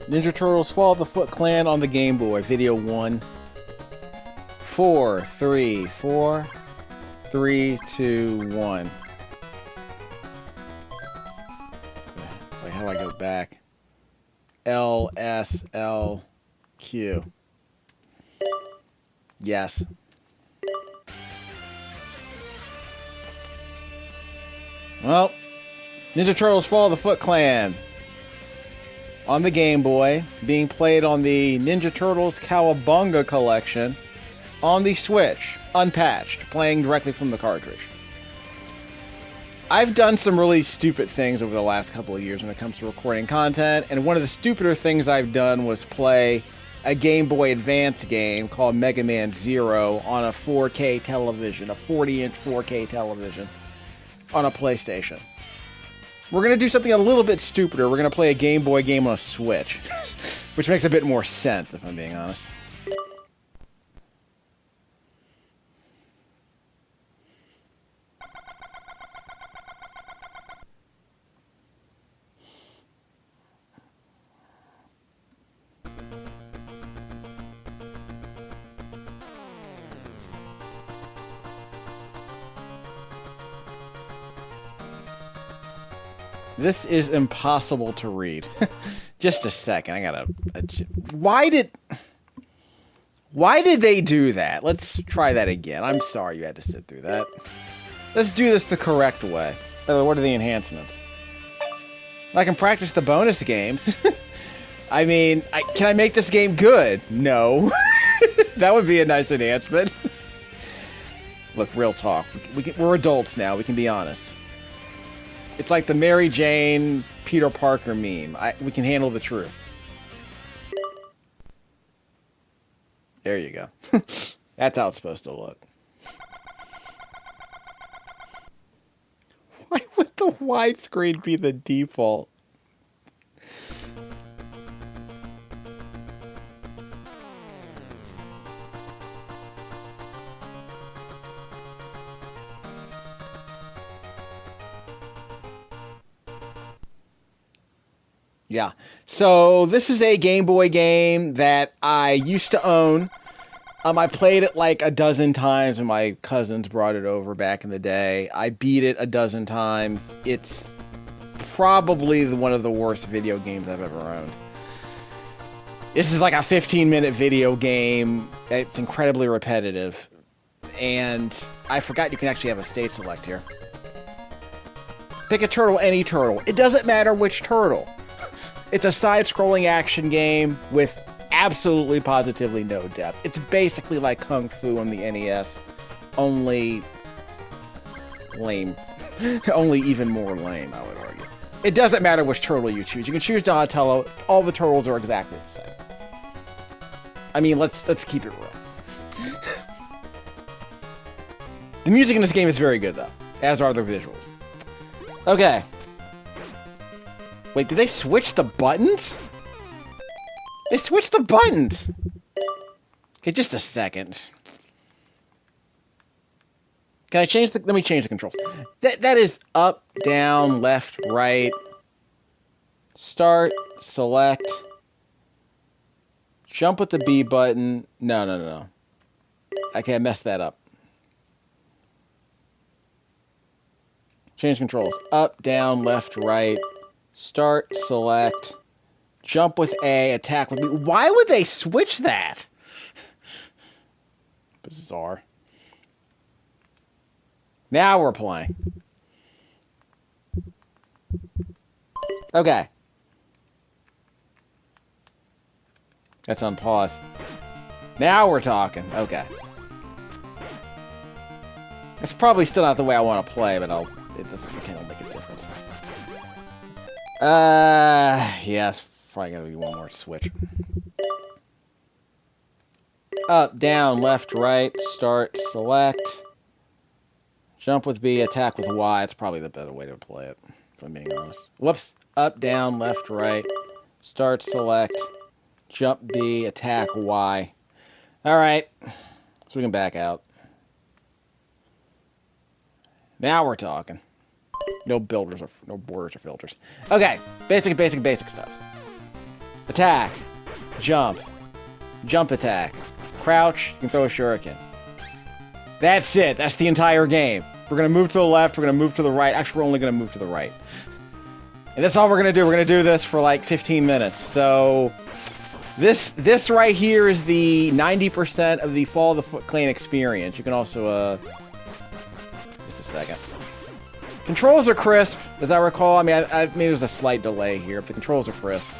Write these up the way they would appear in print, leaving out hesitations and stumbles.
Ninja Turtles Fall of the Foot Clan on the Game Boy, video 1. 4, 3, 4, 3, 2, 1. Wait, how do I go back? L, S, L, Q. Yes. Well, Ninja Turtles Fall of the Foot Clan on the Game Boy, being played on the Ninja Turtles Cowabunga collection on the Switch, unpatched, playing directly from the cartridge. I've done some really stupid things over the last couple of years when it comes to recording content, and one of the stupider things I've done was play a Game Boy Advance game called Mega Man Zero on a 4K television, a 40-inch 4K television on a PlayStation. We're going to do something a little bit stupider. We're going to play a Game Boy game on a Switch, which makes a bit more sense, if I'm being honest. This is impossible to read. Just a second. I gotta... Why did they do that? Let's try that again. I'm sorry you had to sit through that. Let's do this the correct way. What are the enhancements? I can practice the bonus games. I mean, can I make this game good? No. That would be a nice enhancement. Look, real talk. We're adults now. We can be honest. It's like the Mary Jane, Peter Parker meme. We can handle the truth. There you go. That's how it's supposed to look. Why would the widescreen be the default? Yeah, so this is a Game Boy game that I used to own. I played it like a dozen times when my cousins brought it over back in the day. I beat it a dozen times. It's probably one of the worst video games I've ever owned. This is like a 15-minute video game. It's incredibly repetitive. And I forgot you can actually have a stage select here. Pick a turtle, any turtle. It doesn't matter which turtle. It's a side-scrolling action game with absolutely positively no depth. It's basically like Kung Fu on the NES, only lame. Only even more lame, I would argue. It doesn't matter which turtle you choose. You can choose Donatello. All the turtles are exactly the same. I mean, let's keep it real. The music in this game is very good, though, as are the visuals. Okay. Wait, did they switch the buttons? They switched the buttons! Okay, just a second. Can I change the... Let me change the controls. That is up, down, left, right. Start, select. Jump with the B button. No. Okay, I messed that up. Change controls. Up, down, left, right. Start, select, jump with A, attack with B. Why would they switch that? Bizarre. Now we're playing. Okay. That's on pause. Now we're talking. Okay. It's probably still not the way I want to play, but it doesn't pretend to make a difference. Yeah, it's probably gonna be one more switch. Up, down, left, right, start, select. Jump with B, attack with Y. It's probably the better way to play it, if I'm being honest. Whoops. Up, down, left, right, start, select, jump B, attack Y. Alright, so we can back out. Now we're talking. No borders or filters. Okay, basic stuff. Attack. Jump. Jump attack. Crouch. You can throw a shuriken. That's it. That's the entire game. We're going to move to the left. We're going to move to the right. Actually, we're only going to move to the right. And that's all we're going to do. We're going to do this for like 15 minutes. So this right here is the 90% of the Fall of the Foot Clan experience. You can also, just a second. Controls are crisp, as I recall. I mean, maybe there's a slight delay here, but the controls are crisp.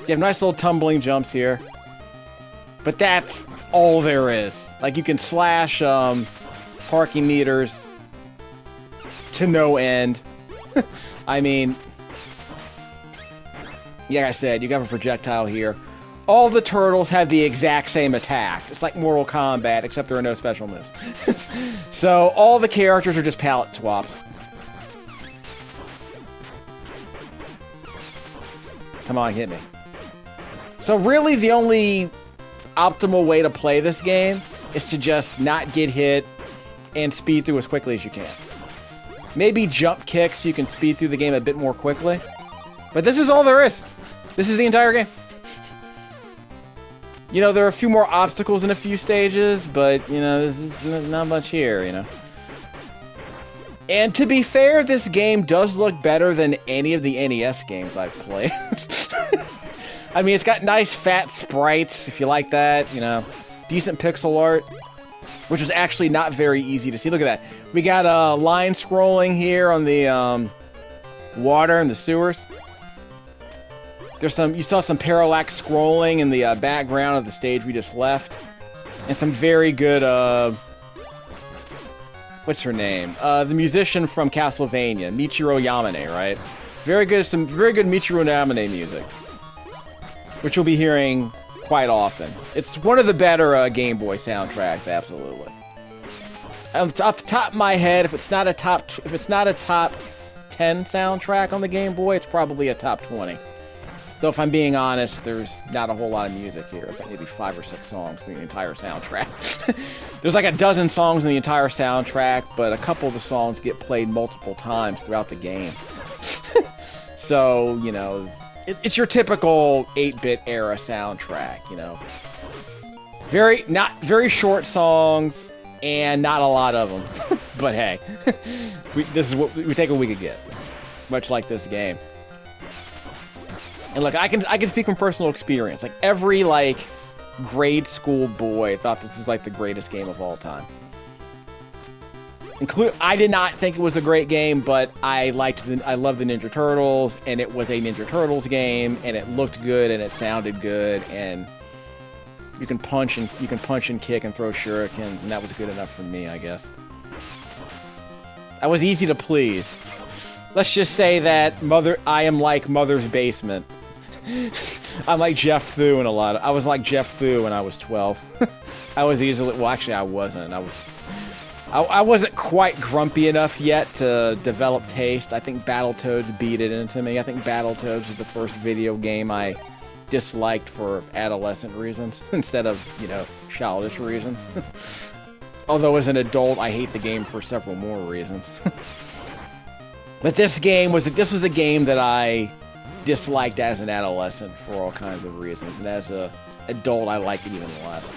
You have nice little tumbling jumps here. But that's all there is. Like, you can slash parking meters to no end. I mean, like I said, you have a projectile here. All the turtles have the exact same attack. It's like Mortal Kombat, except there are no special moves. So all the characters are just palette swaps. Come on, hit me. So really, the only optimal way to play this game is to just not get hit and speed through as quickly as you can. Maybe jump kicks so you can speed through the game a bit more quickly. But this is all there is. This is the entire game. You know, there are a few more obstacles in a few stages, but, you know, this is not much here, you know. And to be fair, this game does look better than any of the NES games I've played. I mean, it's got nice fat sprites, if you like that, you know. Decent pixel art, which was actually not very easy to see. Look at that. We got line scrolling here on the water and the sewers. There's you saw some parallax scrolling in the background of the stage we just left. And some very good, what's her name? The musician from Castlevania, Michiru Yamane, right? Some very good Michiru Yamane music, which you'll be hearing quite often. It's one of the better Game Boy soundtracks, absolutely. Off the top of my head, if it's not a top 10 soundtrack on the Game Boy, it's probably a top 20. Though if I'm being honest, there's not a whole lot of music here. It's like maybe 5 or 6 songs in the entire soundtrack. There's like a dozen songs in the entire soundtrack, but a couple of the songs get played multiple times throughout the game. So, you know, it's your typical 8-bit era soundtrack, you know. Not very short songs, and not a lot of them. But hey, this is what we take what we could get. Much like this game. And look, I can speak from personal experience. Like, every, like, grade school boy thought this was, like, the greatest game of all time. I did not think it was a great game, but I loved the Ninja Turtles, and it was a Ninja Turtles game, and it looked good, and it sounded good, and you can punch and kick and throw shurikens, and that was good enough for me, I guess. I was easy to please. Let's just say that I am like Mother's Basement. I'm like Jeff Thu in a lot of... I was like Jeff Thu when I was 12. I was easily... Well, actually, I wasn't. I wasn't quite grumpy enough yet to develop taste. I think Battletoads beat it into me. I think Battletoads was the first video game I disliked for adolescent reasons instead of, you know, childish reasons. Although as an adult, I hate the game for several more reasons. But this was a game that I disliked as an adolescent for all kinds of reasons, and as an adult, I like it even less.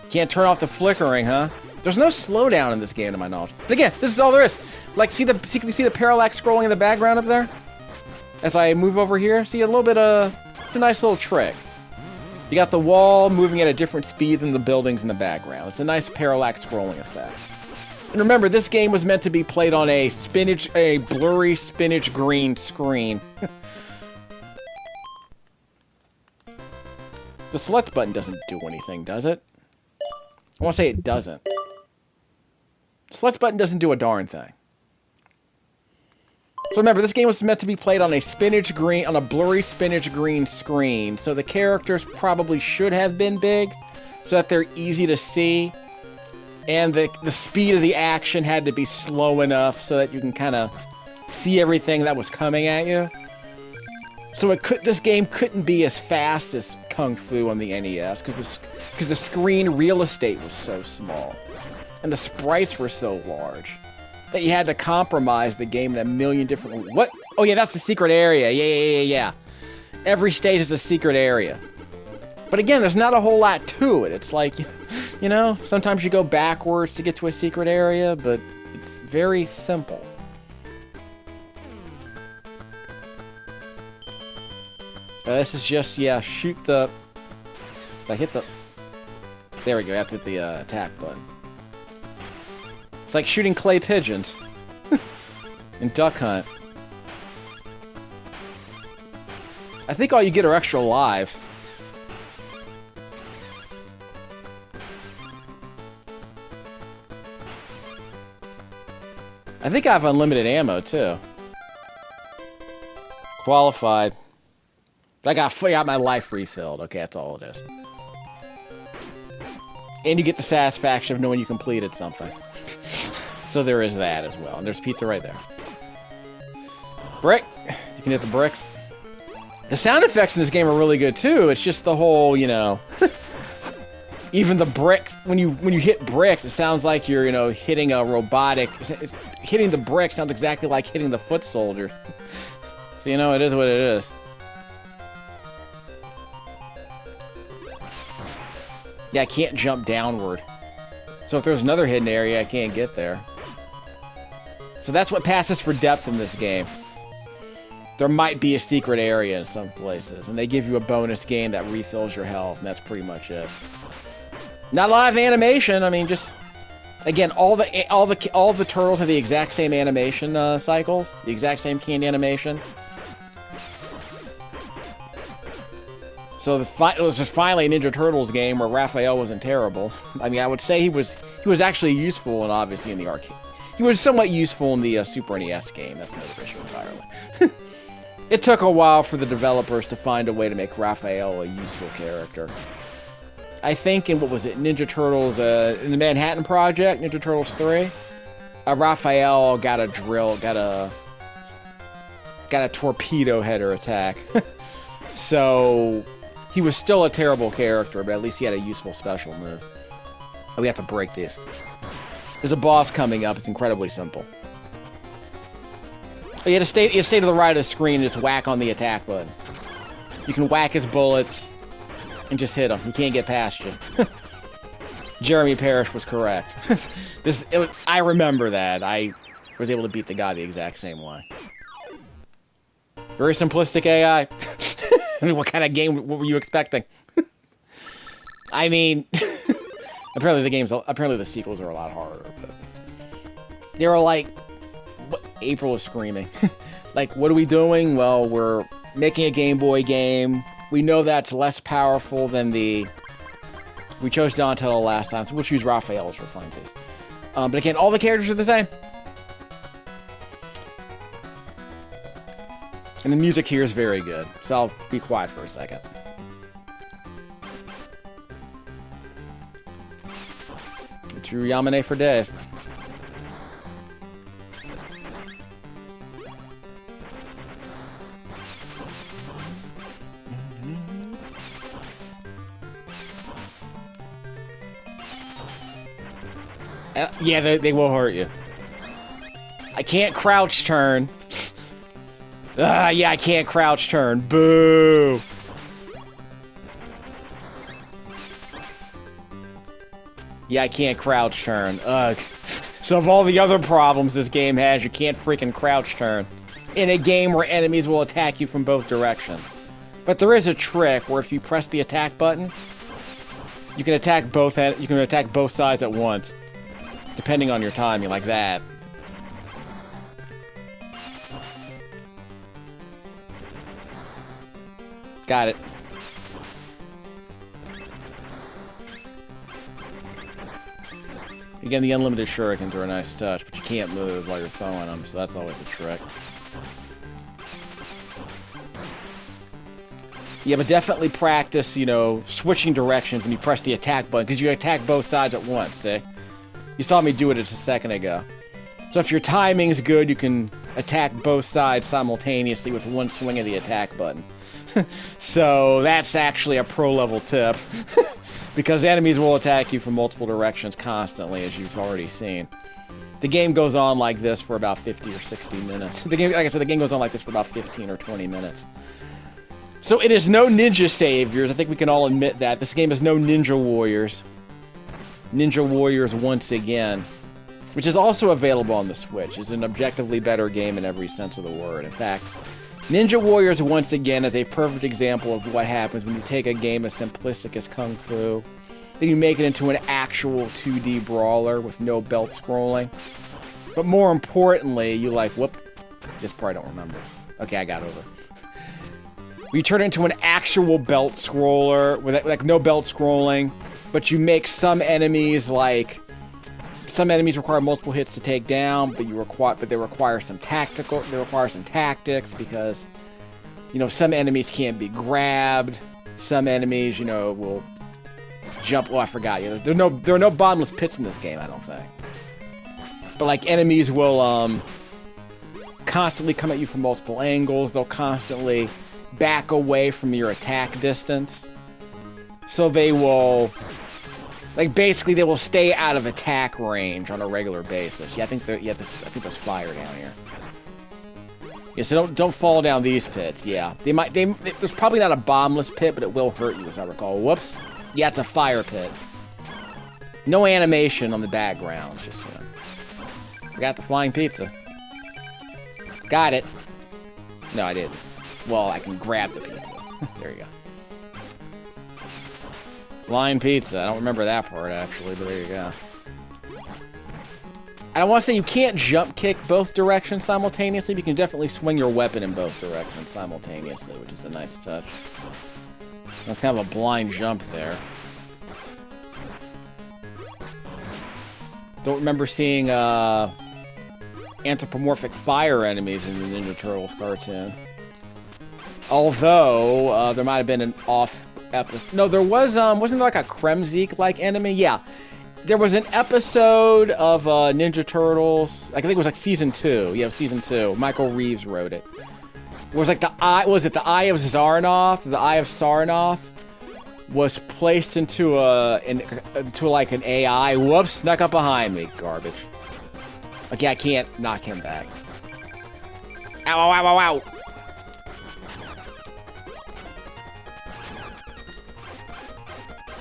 Can't turn off the flickering, huh? There's no slowdown in this game, to my knowledge. But again, this is all there is. Like, see the parallax scrolling in the background up there? As I move over here, see a little bit of... It's a nice little trick. You got the wall moving at a different speed than the buildings in the background. It's a nice parallax scrolling effect. And remember, this game was meant to be played on a blurry spinach green screen. The select button doesn't do anything, does it? I want to say it doesn't. Select button doesn't do a darn thing. So remember, this game was meant to be played on a blurry spinach green screen, so the characters probably should have been big, so that they're easy to see, and the speed of the action had to be slow enough so that you can kind of see everything that was coming at you. So this game couldn't be as fast as Kung Fu on the NES, because the screen real estate was so small, and the sprites were so large, that you had to compromise the game in a million different... What? Oh yeah, that's the secret area. Yeah. Every stage is a secret area. But again, there's not a whole lot to it. It's like, you know, sometimes you go backwards to get to a secret area, but it's very simple. This is just, yeah, shoot the... I hit the... There we go, I have to hit the attack button. It's like shooting clay pigeons. In Duck Hunt. I think all you get are extra lives. I think I have unlimited ammo, too. Qualified. I got my life refilled. Okay, that's all it is. And you get the satisfaction of knowing you completed something. So there is that as well. And there's pizza right there. Brick. You can hit the bricks. The sound effects in this game are really good, too. It's just the whole, you know... Even the bricks, when you hit bricks, it sounds like you're, you know, hitting a robotic... hitting the brick sounds exactly like hitting the foot soldier. So, you know, it is what it is. Yeah, I can't jump downward. So if there's another hidden area, I can't get there. So that's what passes for depth in this game. There might be a secret area in some places, and they give you a bonus game that refills your health, and that's pretty much it. Not a lot of animation. I mean, just again, all the turtles have the exact same animation cycles, the exact same canned animation. So it was just finally a Ninja Turtles game where Raphael wasn't terrible. I mean, I would say he was actually useful, and obviously in the arcade, he was somewhat useful in the Super NES game. That's another issue entirely. It took a while for the developers to find a way to make Raphael a useful character. I think in, what was it, Ninja Turtles, in the Manhattan Project, Ninja Turtles 3, Raphael got a torpedo header attack. So, he was still a terrible character, but at least he had a useful special move. Oh, we have to break these. There's a boss coming up, it's incredibly simple. Oh, you have to stay to the right of the screen and just whack on the attack button. You can whack his bullets and just hit him. He can't get past you. Jeremy Parrish was correct. I remember that. I was able to beat the guy the exact same way. Very simplistic AI. I mean, what kind of game? What were you expecting? I mean, apparently the sequels are a lot harder. But they were like, what, April was screaming. Like, what are we doing? Well, we're making a Game Boy game. We know that's less powerful than the... We chose Donatello last time, so we'll choose Raphael's for funsies. But again, all the characters are the same. And the music here is very good, so I'll be quiet for a second. Drew Yamane for days. Yeah, they will hurt you. I can't crouch turn. Yeah, I can't crouch turn. Boo! Yeah, I can't crouch turn. Ugh. So of all the other problems this game has, you can't freaking crouch turn. In a game where enemies will attack you from both directions. But there is a trick where if you press the attack button, you can attack both sides at once. Depending on your timing, like that. Got it. Again, the unlimited shurikens are a nice touch, but you can't move while you're throwing them, so that's always a trick. Yeah, but definitely practice, you know, switching directions when you press the attack button, because you attack both sides at once, see? You saw me do it just a second ago. So if your timing's good, you can attack both sides simultaneously with one swing of the attack button. So that's actually a pro-level tip. Because enemies will attack you from multiple directions constantly, as you've already seen. The game goes on like this for about 50 or 60 minutes. The game, like I said, the game goes on like this for about 15 or 20 minutes. So it is no ninja saviors. I think we can all admit that. This game is no Ninja Warriors. Ninja Warriors once again. Which is also available on the Switch. It's an objectively better game in every sense of the word. In fact, Ninja Warriors once again is a perfect example of what happens when you take a game as simplistic as Kung Fu, then you make it into an actual 2D brawler with no belt scrolling. But more importantly, you like, whoop, this part I don't remember. Okay, I got over. You turn it into an actual belt scroller with like no belt scrolling, but you make some enemies like some enemies require multiple hits to take down, but they require some tactics because some enemies can't be grabbed. Some enemies, will jump. Oh, I forgot. There are no bottomless pits in this game, I don't think. But like enemies will constantly come at you from multiple angles. They'll constantly back away from your attack distance. So they will, basically they will stay out of attack range on a regular basis. Yeah, I think there's fire down here. Yeah, so don't fall down these pits. Yeah, there's probably not a bombless pit, but it will hurt you, as I recall. Whoops. Yeah, it's a fire pit. No animation on the background. It's just, Got the flying pizza. Got it. No, I didn't. Well, I can grab the pizza. There you go. Flying pizza. I don't remember that part, actually, but there you go. I want to say you can't jump kick both directions simultaneously, but you can definitely swing your weapon in both directions simultaneously, which is a nice touch. That's kind of a blind jump there. Don't remember seeing anthropomorphic fire enemies in the Ninja Turtles cartoon. Although, there might have been an off episode. No, there was, wasn't there like a Kremzeek-like enemy? Yeah. There was an episode of Ninja Turtles, I think it was like season 2. Yeah, season 2. Michael Reeves wrote it. It was like the Eye of Zarnoth? The Eye of Sarnoth was placed into like an AI. Whoops, snuck up behind me. Garbage. Okay, I can't knock him back. Ow, ow, ow, ow, ow.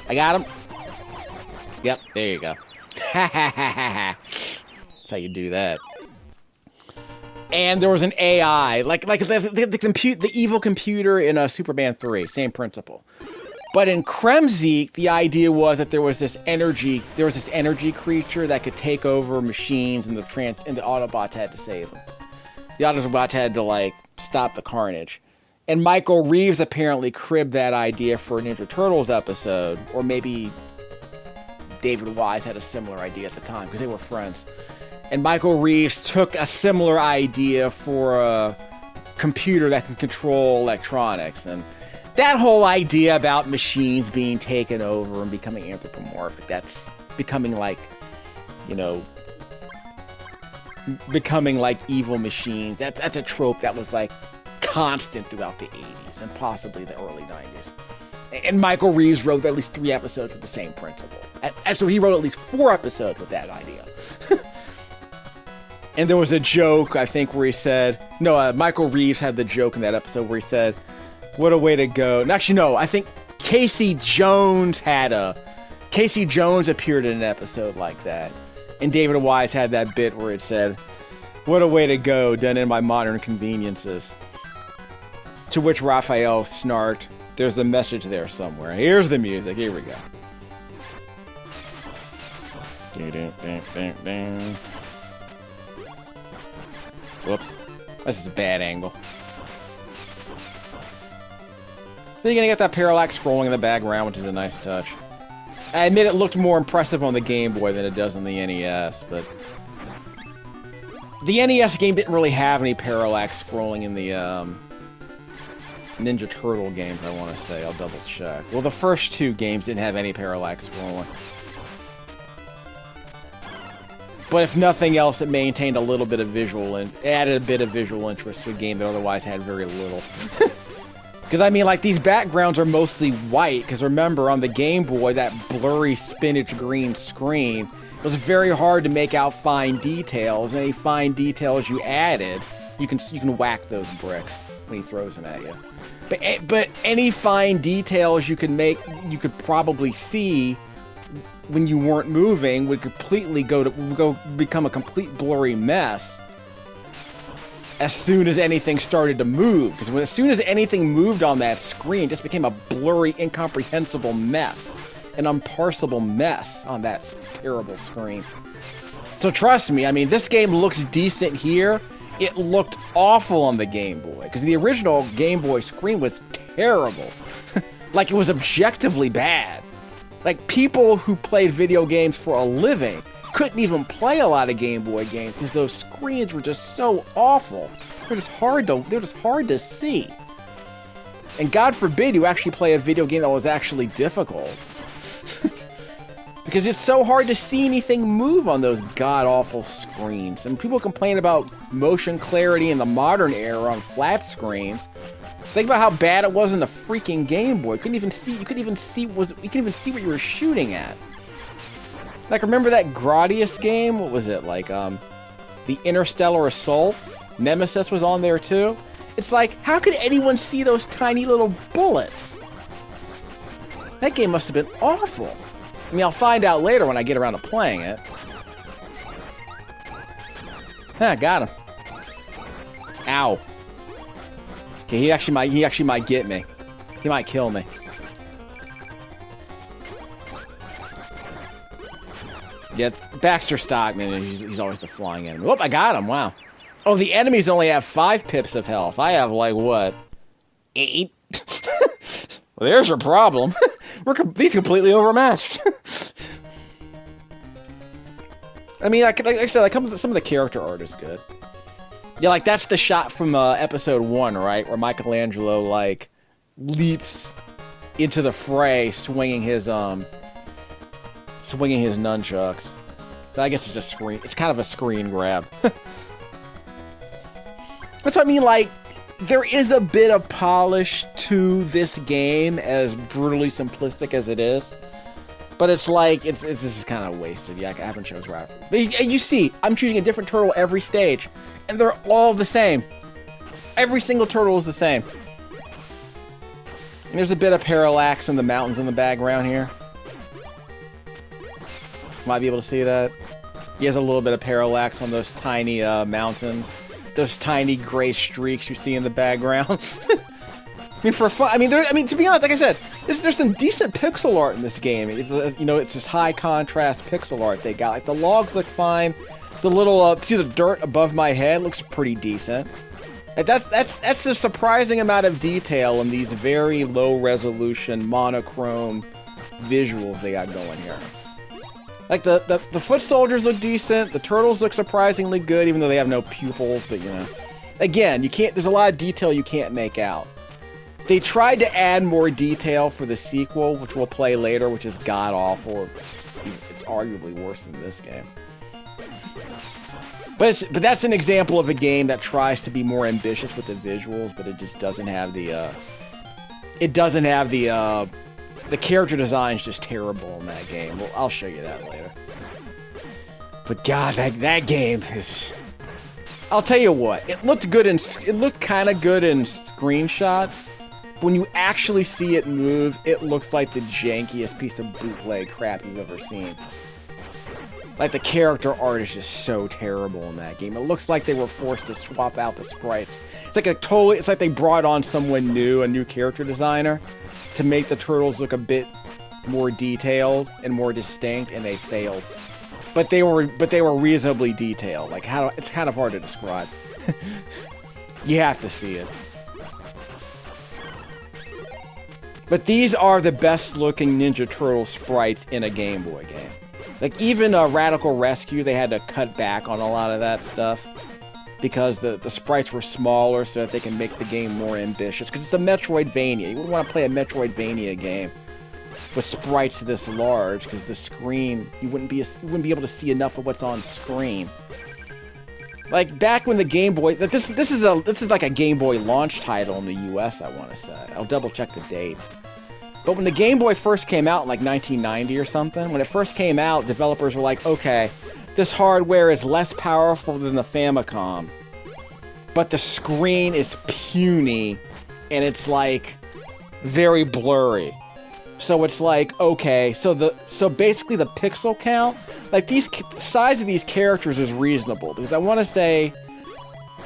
I got him. Yep, there you go. That's how you do that. And there was an AI, like the evil computer in Superman 3, same principle. But in Kremzeek, the idea was that there was this energy creature that could take over machines, and the Autobots had to save them. The Autobots had to stop the carnage. And Michael Reeves apparently cribbed that idea for a Ninja Turtles episode, or maybe David Wise had a similar idea at the time, because they were friends. And Michael Reeves took a similar idea for a computer that can control electronics. And that whole idea about machines being taken over and becoming anthropomorphic, that's becoming becoming like evil machines. That's a trope that was constant throughout the 80s and possibly the early 90s. And Michael Reeves wrote at least 3 episodes with the same principle. And so he wrote at least 4 episodes with that idea. And there was a joke, I think, where he said... No, Michael Reeves had the joke in that episode where he said, what a way to go. And actually, no, I think Casey Jones appeared in an episode like that. And David Wise had that bit where it said, what a way to go, done in my modern conveniences. To which Raphael snarked, there's a message there somewhere. Here's the music. Here we go. Whoops. This is a bad angle. Then you're gonna get that parallax scrolling in the background, which is a nice touch. I admit it looked more impressive on the Game Boy than it does on the NES, but... The NES game didn't really have any parallax scrolling in the, Ninja Turtle games, I want to say. I'll double check. Well, the first 2 games didn't have any parallax scrolling. But if nothing else, it maintained a little bit of added a bit of visual interest to a game that otherwise had very little. Because, I mean, these backgrounds are mostly white, because remember, on the Game Boy, that blurry spinach green screen, it was very hard to make out fine details, and any fine details you added, you can whack those bricks when he throws them at you. But any fine details you could probably see when you weren't moving would completely become a complete blurry mess as soon as anything started to move. Because as soon as anything moved on that screen, it just became a blurry, incomprehensible mess. An unparsable mess on that terrible screen. So trust me, I mean, this game looks decent here. It looked awful on the Game Boy, because the original Game Boy screen was terrible. Like, it was objectively bad. Like, people who played video games for a living couldn't even play a lot of Game Boy games because those screens were just so awful. They're just hard to see. And God forbid you actually play a video game that was actually difficult. Because it's so hard to see anything move on those god-awful screens. And people complain about motion clarity in the modern era on flat screens. Think about how bad it was in the freaking Game Boy. You couldn't even see what you were shooting at. Like, remember that Gradius game? What was it? Like, the Interstellar Assault? Nemesis was on there too? It's like, how could anyone see those tiny little bullets? That game must have been awful. I mean, I'll find out later when I get around to playing it. Ah, got him. Ow. Okay, he actually might get me. He might kill me. Yeah, Baxter Stockman, he's always the flying enemy. Whoop, I got him, wow. Oh, the enemies only have 5 pips of health. I have, like, what? 8? Well, there's your problem. He's completely overmatched. I mean, like I said, some of the character art is good. Yeah, like, that's the shot from episode 1, right? Where Michelangelo, like, leaps into the fray, swinging his nunchucks. So I guess it's just it's kind of a screen grab. That's what I mean, like, there is a bit of polish to this game, as brutally simplistic as it is. But it's like, it's just kind of wasted. Yeah, I haven't chosen right. But you see, I'm choosing a different turtle every stage, and they're all the same. Every single turtle is the same. And there's a bit of parallax in the mountains in the background here. Might be able to see that. He has a little bit of parallax on those tiny mountains. Those tiny gray streaks you see in the background. I mean, for fun. I mean, to be honest, like I said, there's some decent pixel art in this game. It's it's this high contrast pixel art they got. Like, the logs look fine. The little see the dirt above my head looks pretty decent. And that's a surprising amount of detail in these very low resolution monochrome visuals they got going here. Like, the foot soldiers look decent, the turtles look surprisingly good, even though they have no pupils, but, you know. Again, there's a lot of detail you can't make out. They tried to add more detail for the sequel, which we'll play later, which is god-awful. It's arguably worse than this game. But that's an example of a game that tries to be more ambitious with the visuals, but it just doesn't have the, the character design's just terrible in that game. Well, I'll show you that later. But God, that game is... I'll tell you what, it looked kind of good in screenshots. But when you actually see it move, it looks like the jankiest piece of bootleg crap you've ever seen. Like, the character art is just so terrible in that game. It looks like they were forced to swap out the sprites. It's like they brought on someone new, a new character designer, to make the turtles look a bit more detailed and more distinct, and they failed. But they were reasonably detailed. Like, it's kind of hard to describe. You have to see it. But these are the best looking Ninja Turtle sprites in a Game Boy game. Like, even Radical Rescue, they had to cut back on a lot of that stuff because the sprites were smaller so that they can make the game more ambitious. Because it's a Metroidvania. You wouldn't want to play a Metroidvania game with sprites this large, because the screen, you wouldn't be able to see enough of what's on screen. Like, back when the Game Boy, this is like a Game Boy launch title in the US, I want to say. I'll double check the date. But when the Game Boy first came out in like 1990 or something, when it first came out, developers were like, okay, this hardware is less powerful than the Famicom, but the screen is puny and it's like very blurry. So it's like, okay, so basically the pixel count, like the size of these characters is reasonable, because I want to say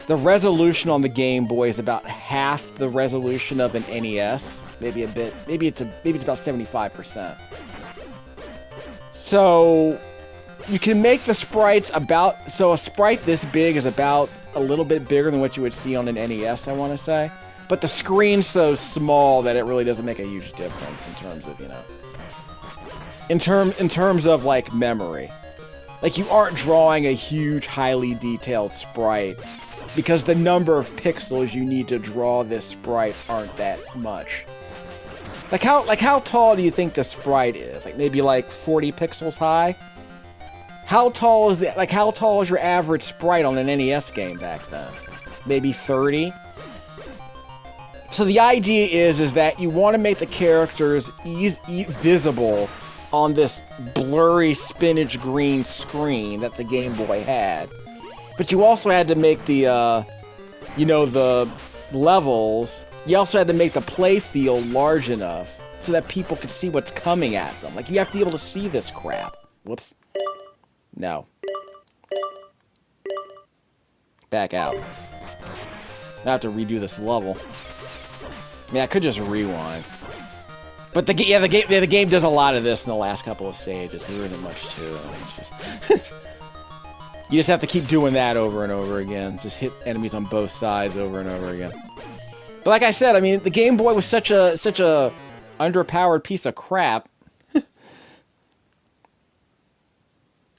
the resolution on the Game Boy is about half the resolution of an NES, maybe a bit, maybe it's about 75%. So you can make the sprites about, so a sprite this big is about a little bit bigger than what you would see on an NES, I want to say. But the screen's so small that it really doesn't make a huge difference in terms of, you know, in terms of like memory. Like, you aren't drawing a huge, highly detailed sprite because the number of pixels you need to draw this sprite aren't that much. Like how tall do you think the sprite is? Like maybe like 40 pixels high? How tall is that? Like, how tall is your average sprite on an NES game back then? Maybe 30? So the idea is that you want to make the characters visible on this blurry spinach green screen that the Game Boy had. But you also had to make the, you know, the levels, you also had to make the play field large enough so that people could see what's coming at them. Like, you have to be able to see this crap. Whoops. No. Back out. I have to redo this level. I mean, I could just rewind. But the game does a lot of this in the last couple of stages. There isn't much to it. I mean, it's just you just have to keep doing that over and over again. Just hit enemies on both sides over and over again. But like I said, I mean, the Game Boy was such a underpowered piece of crap.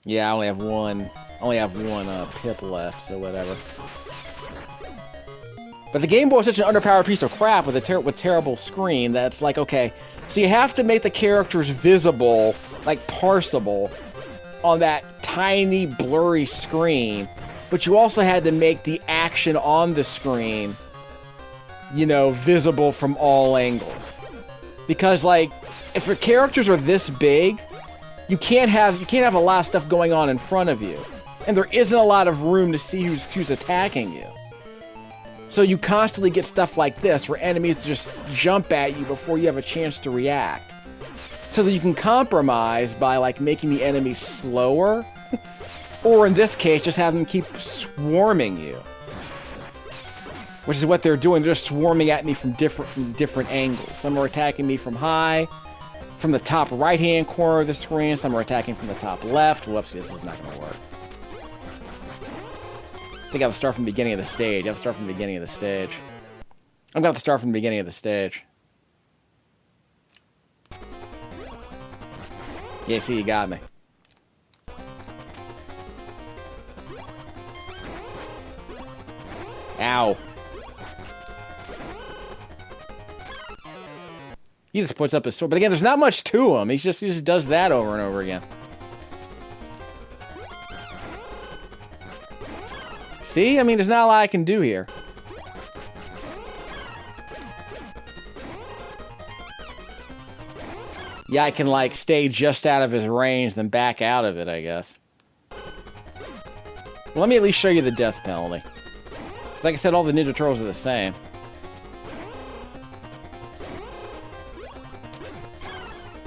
Yeah, I only have one pip left, so whatever. But the Game Boy is such an underpowered piece of crap with a terrible screen that's like, okay, so you have to make the characters visible, like parsable, on that tiny, blurry screen, but you also had to make the action on the screen, you know, visible from all angles. Because, like, if your characters are this big, you can't have a lot of stuff going on in front of you, and there isn't a lot of room to see who's attacking you. So you constantly get stuff like this, where enemies just jump at you before you have a chance to react. So that you can compromise by, like, making the enemies slower, or in this case, just have them keep swarming you. Which is what they're doing. They're just swarming at me from different angles. Some are attacking me from high, from the top right-hand corner of the screen. Some are attacking from the top left. Whoops, this is not going to work. I think I have to start from the beginning of the stage. I have to start from the beginning of the stage. I'm going to have to start from the beginning of the stage. Yeah, see, you got me. Ow. He just puts up his sword. But again, there's not much to him. He just does that over and over again. See? I mean, there's not a lot I can do here. Yeah, I can, like, stay just out of his range, then back out of it, I guess. Well, let me at least show you the death penalty. Like I said, all the Ninja Turtles are the same.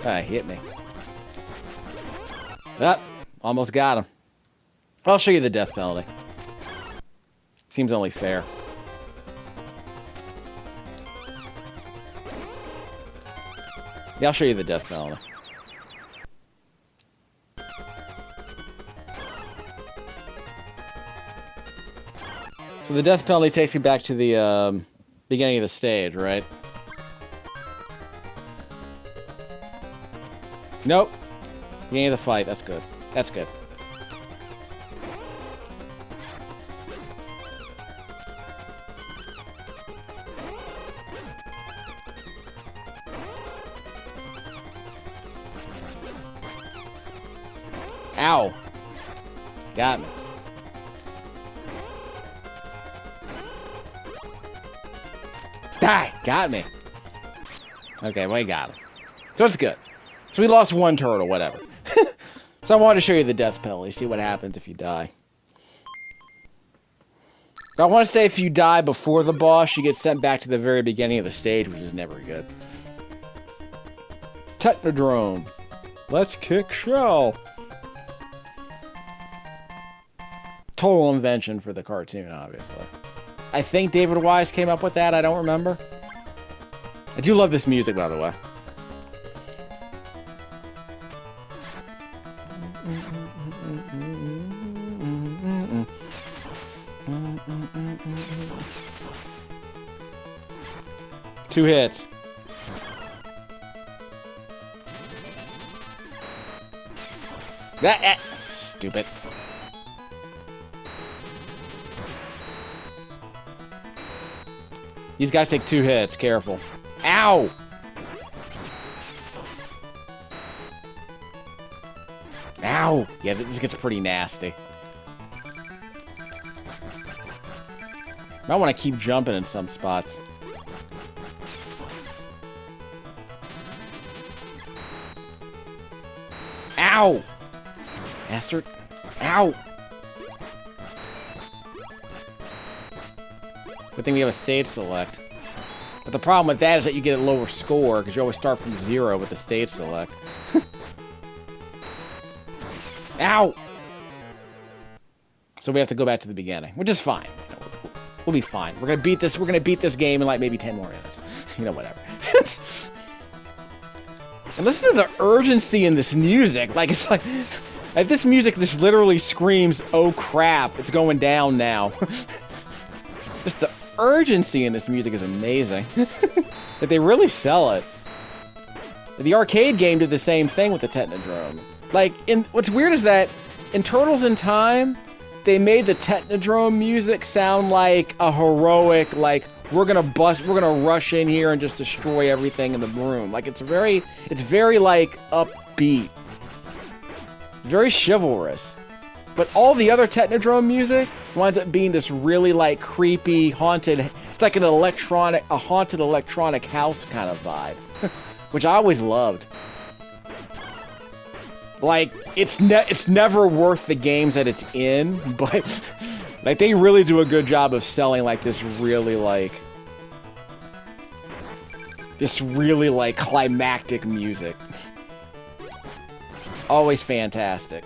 Ah, hit me. Ah, almost got him. I'll show you the death penalty. Seems only fair. Yeah, I'll show you the death penalty. So the death penalty takes me back to the beginning of the stage, right? Nope. Beginning of the fight. That's good. That's good. Ow. Got me. Die! Got me. Okay, well, he got him. So it's good. So we lost one turtle, whatever. So I wanted to show you the death penalty, see what happens if you die. I want to say if you die before the boss, you get sent back to the very beginning of the stage, which is never good. Technodrome. Let's kick shell. Total invention for the cartoon, obviously. I think David Wise came up with that. I don't remember. I do love this music, by the way. Two hits. Stupid. These guys take 2 hits. Careful. Ow! Ow! Yeah, this gets pretty nasty. Might want to keep jumping in some spots. Ow! Bastard. Ow! Good thing we have a stage select. But the problem with that is that you get a lower score, because you always start from 0 with the stage select. Ow! So we have to go back to the beginning, which is fine. You know, we'll be fine. We're gonna beat this. We're gonna beat this game in like maybe 10 more minutes. You know, whatever. And listen to the urgency in this music. Like it's like this music. This literally screams, "Oh crap! It's going down now." Just the urgency in this music is amazing. That they really sell it. The arcade game did the same thing with the Technodrome. Like, what's weird is that in Turtles in Time, they made the Technodrome music sound like a heroic, like, we're gonna rush in here and just destroy everything in the room. Like, it's very, like, upbeat. Very chivalrous. But all the other Technodrome music winds up being this really, like, creepy, haunted, it's like a haunted electronic house kind of vibe. Which I always loved. Like, it's never worth the games that it's in, but like they really do a good job of selling like this really like climactic music. Always fantastic.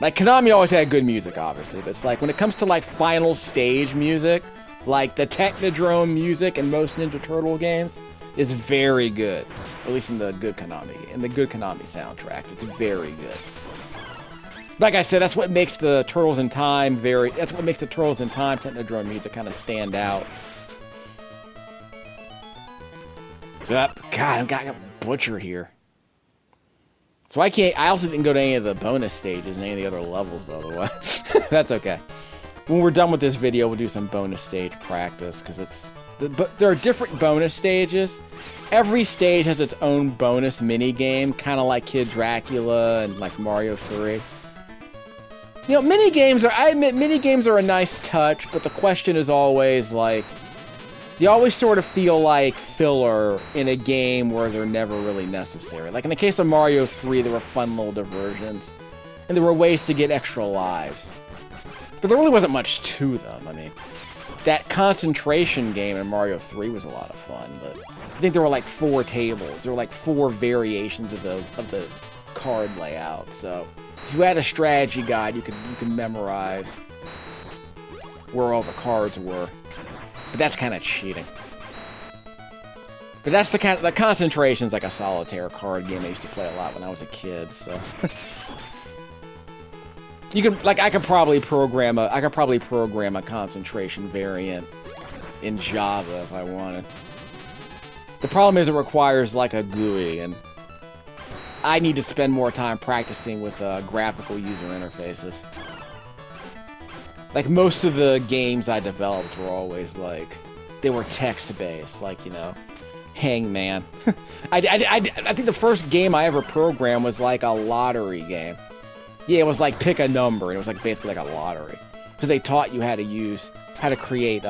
Like Konami always had good music, obviously, but it's like when it comes to like final stage music, like the Technodrome music in most Ninja Turtle games is very good. At least in the good Konami soundtracks, it's very good. Like I said, that's what makes the Turtles in Time Technodrome music kind of stand out. God, I got butchered here. So I also didn't go to any of the bonus stages and any of the other levels, by the way. That's okay. When we're done with this video, we'll do some bonus stage practice, because but there are different bonus stages. Every stage has its own bonus mini game, kind of like Kid Dracula and like Mario 3. You know, I admit mini games are a nice touch, but the question is always like, they always sort of feel like filler in a game where they're never really necessary. Like in the case of Mario 3, there were fun little diversions, and there were ways to get extra lives. But there really wasn't much to them. I mean, that concentration game in Mario 3 was a lot of fun, but I think there were like 4 tables. There were like 4 variations of the card layout. So if you had a strategy guide, you could memorize where all the cards were. But that's kind of cheating. But that's the concentration's like a solitaire card game I used to play a lot when I was a kid. So you could I could probably program a concentration variant in Java if I wanted. The problem is it requires like a GUI, and I need to spend more time practicing with graphical user interfaces. Like most of the games I developed were always like, they were text-based, like, you know, Hangman. I think the first game I ever programmed was like a lottery game. Yeah, it was like pick a number, and it was like basically like a lottery. Because they taught you how to create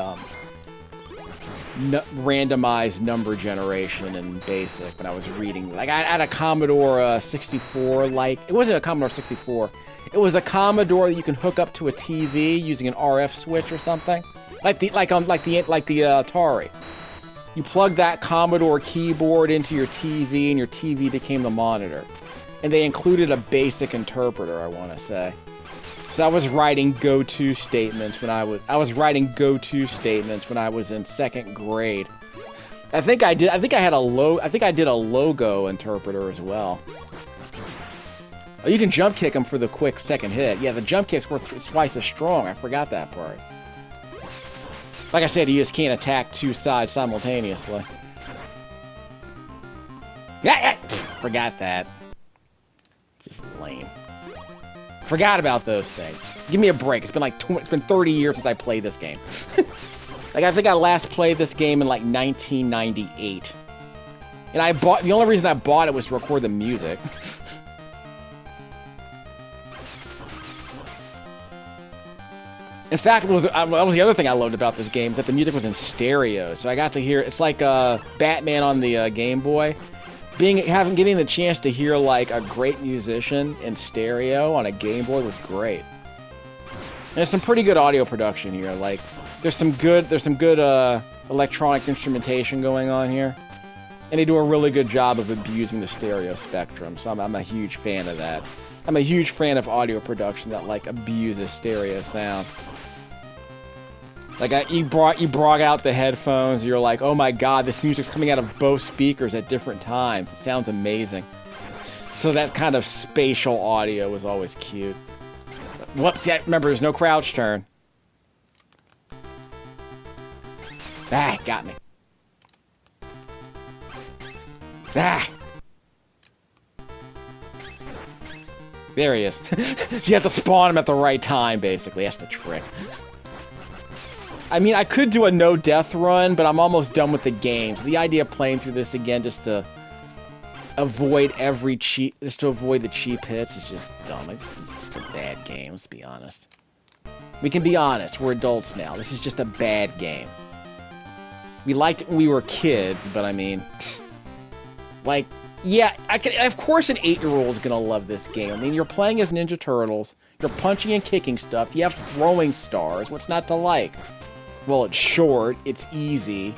randomized number generation in BASIC when I was reading. Like, I had a Commodore 64, like... It wasn't a Commodore 64. It was a Commodore that you can hook up to a TV using an RF switch or something. Like the Atari. You plug that Commodore keyboard into your TV, and your TV became the monitor. And they included a BASIC interpreter, I want to say. So I was writing go-to statements when I was writing go-to statements when I was in 2nd grade. I think I did a logo interpreter as well. Oh, you can jump kick them for the quick second hit. Yeah, the jump kick's worth twice as strong. I forgot that part. Like I said, you just can't attack 2 sides simultaneously. Yeah, forgot that. Just lame. Forgot about those things. Give me a break. It's been like it's been 30 years since I played this game. Like, I think I last played this game in like 1998. And the only reason I bought it was to record the music. In fact, that was the other thing I loved about this game, is that the music was in stereo. So I got to hear, it's like Batman on the Game Boy. Getting the chance to hear like a great musician in stereo on a Game Boy was great. And there's some pretty good audio production here. Like, there's some good electronic instrumentation going on here, and they do a really good job of abusing the stereo spectrum. So I'm a huge fan of that. I'm a huge fan of audio production that like abuses stereo sound. Like, you brought out the headphones, you're like, oh my god, this music's coming out of both speakers at different times. It sounds amazing. So that kind of spatial audio was always cute. Whoops, yeah, remember, there's no crouch turn. Ah, got me. Ah! There he is. You have to spawn him at the right time, basically. That's the trick. I mean, I could do a no-death run, but I'm almost done with the game. So the idea of playing through this again just to avoid the cheap hits is just dumb. It's just a bad game, let's be honest. We can be honest, we're adults now. This is just a bad game. We liked it when we were kids, but I mean... Like, yeah, of course an 8-year-old is gonna love this game. I mean, you're playing as Ninja Turtles, you're punching and kicking stuff, you have throwing stars, what's not to like? Well, it's short, it's easy,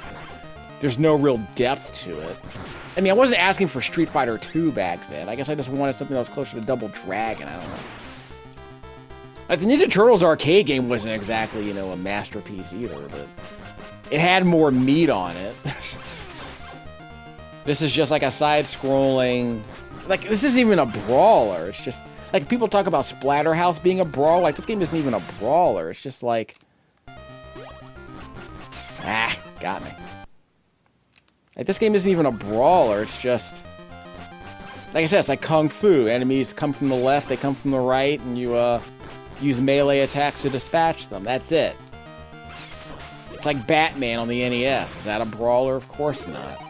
there's no real depth to it. I mean, I wasn't asking for Street Fighter 2 back then. I guess I just wanted something that was closer to Double Dragon, I don't know. Like, the Ninja Turtles arcade game wasn't exactly, you know, a masterpiece either, but it had more meat on it. This is just like a side-scrolling... Like, this isn't even a brawler. It's just... Like, people talk about Splatterhouse being a brawler. Like, this game isn't even a brawler. It's just like... Ah, got me. Like, this game isn't even a brawler. It's just... Like I said, it's like Kung Fu. Enemies come from the left, they come from the right, and you, use melee attacks to dispatch them. That's it. It's like Batman on the NES. Is that a brawler? Of course not.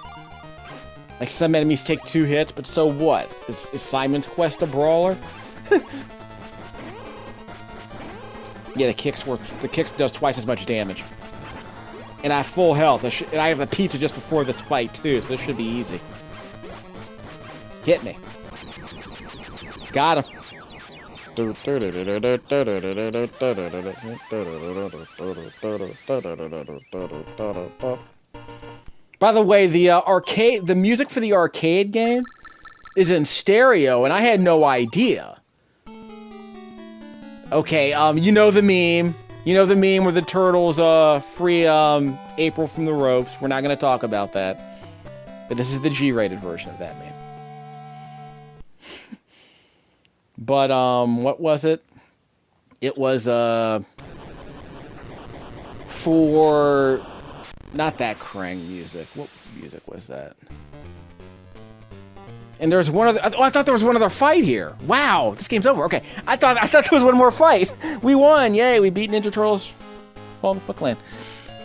Like, some enemies take 2 hits, but so what? Is Simon's Quest a brawler? Yeah, the kicks does twice as much damage. And I have full health. And I have the pizza just before this fight, too, so this should be easy. Hit me. Got him. By the way, the music for the arcade game is in stereo, and I had no idea. Okay, you know the meme. You know the meme where the turtles free April from the ropes. We're not going to talk about that. But this is the G-rated version of that meme. But, what was it? It was, for... Not that Krang music. What music was that? And there's one other... Oh, I thought there was one other fight here. Wow, this game's over. Okay, I thought there was one more fight. We won. Yay, we beat Ninja Turtles. Fall in the Foot Clan.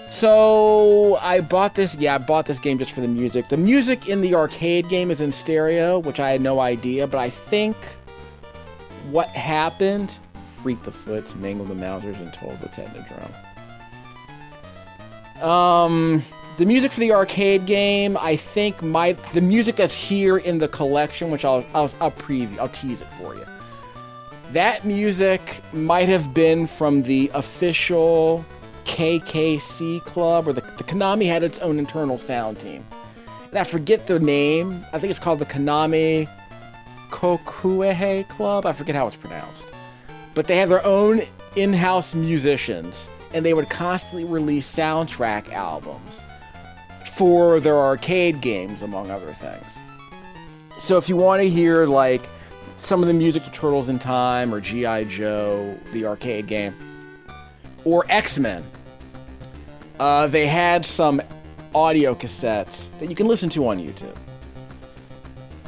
So, I bought this... Yeah, I bought this game just for the music. The music in the arcade game is in stereo, which I had no idea, but I think what happened... Freak the Foots, Mangle the Mousers, and Toll the Technodrome. The music for the arcade game, I think the music that's here in the collection, which I'll preview, I'll tease it for you. That music might have been from the official KKC club, or the Konami had its own internal sound team. And I forget their name. I think it's called the Konami Kokuehe Club. I forget how it's pronounced. But they have their own in-house musicians, and they would constantly release soundtrack albums for their arcade games, among other things. So if you want to hear, like, some of the music to Turtles in Time, or G.I. Joe, the arcade game, or X-Men, they had some audio cassettes that you can listen to on YouTube.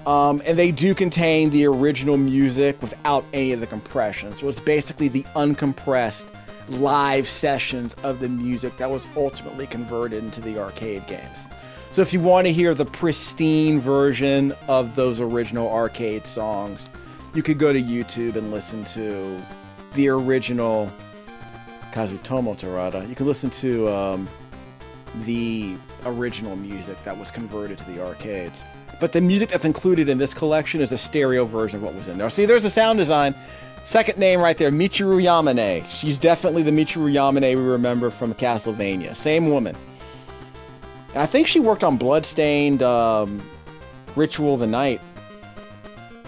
And they do contain the original music without any of the compression. So it's basically the uncompressed live sessions of the music that was ultimately converted into the arcade games. So if you want to hear the pristine version of those original arcade songs, you could go to YouTube and listen to the original Kazutomo Terada. You can listen to the original music that was converted to the arcades. But the music that's included in this collection is a stereo version of what was in there. See, there's the sound design. Second name right there, Michiru Yamane. She's definitely the Michiru Yamane we remember from Castlevania. Same woman. And I think she worked on Bloodstained, Ritual of the Night.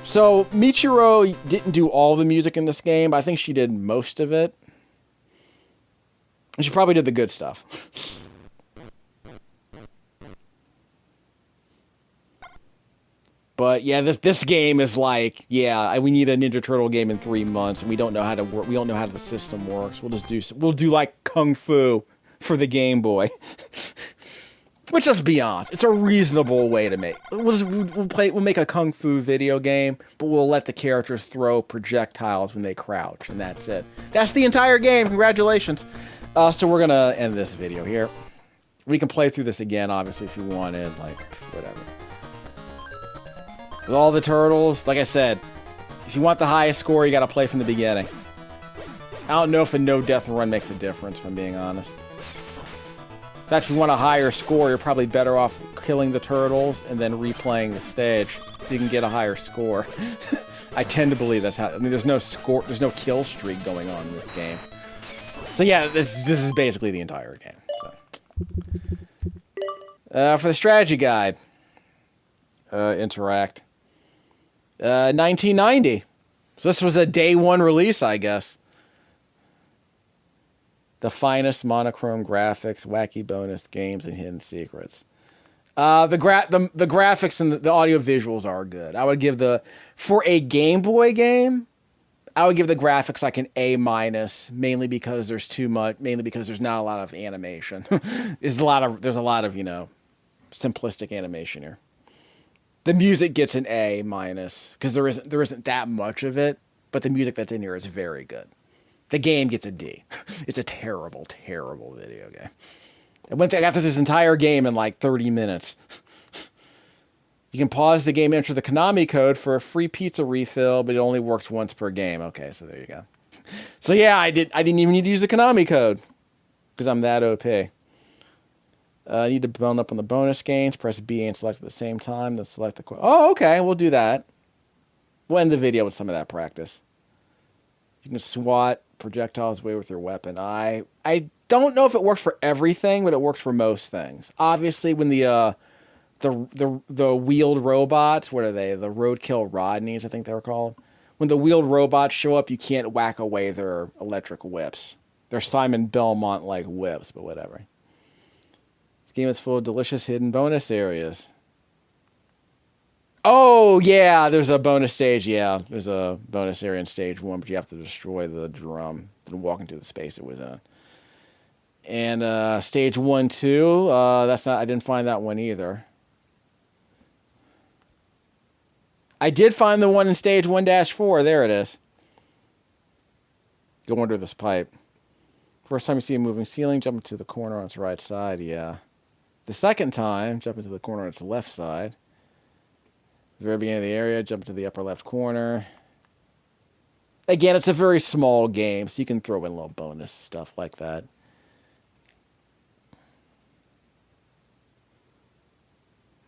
So Michiru didn't do all the music in this game, but I think she did most of it. And she probably did the good stuff. But yeah, this game is like, yeah, we need a Ninja Turtle game in 3 months, and we don't know how to work. We don't know how the system works. We'll do like Kung Fu for the Game Boy. Which, let's be honest, it's a reasonable way to make. We'll make a Kung Fu video game, but we'll let the characters throw projectiles when they crouch, and that's it. That's the entire game. Congratulations. So we're gonna end this video here. We can play through this again, obviously, if you wanted, like whatever. With all the turtles, like I said, if you want the highest score, you gotta play from the beginning. I don't know if a no-death run makes a difference, if I'm being honest. In fact, if you want a higher score, you're probably better off killing the turtles and then replaying the stage, so you can get a higher score. I tend to believe that's how. I mean, there's no kill streak going on in this game. So yeah, this is basically the entire game. So. For the strategy guide, interact. 1990. So this was a day one release, I guess. The finest monochrome graphics, wacky bonus games, and hidden secrets. The graphics and the audio visuals are good. I would give for a Game Boy game, I would give the graphics like an A-, mainly because there's not a lot of animation. There's a lot of, simplistic animation here. The music gets an A-, because there isn't that much of it, but the music that's in here is very good. The game gets a D. It's a terrible, terrible video game. I got through this entire game in like 30 minutes. You can pause the game and enter the Konami code for a free pizza refill, but it only works once per game. Okay, so there you go. So yeah, I didn't even need to use the Konami code because I'm that OP. I need to bone up on the bonus games. Press B and select at the same time. Then select the... Oh, okay. We'll do that. We'll end the video with some of that practice. You can swat projectiles away with your weapon. I don't know if it works for everything, but it works for most things. Obviously, when the wheeled robots, what are they? The Roadkill Rodneys, I think they were called. When the wheeled robots show up, you can't whack away their electric whips. They're Simon Belmont-like whips, but whatever. Game is full of delicious hidden bonus areas. Oh, yeah, there's a bonus stage. Yeah, there's a bonus area in stage 1, but you have to destroy the drum and walk into the space it was in. And stage 1, 2, I didn't find that one either. I did find the one in stage 1-4. There it is. Go under this pipe. First time you see a moving ceiling, jump into the corner on its right side. Yeah. The second time, jump into the corner on its left side. The very beginning of the area, jump into the upper left corner. Again, it's a very small game, so you can throw in a little bonus stuff like that.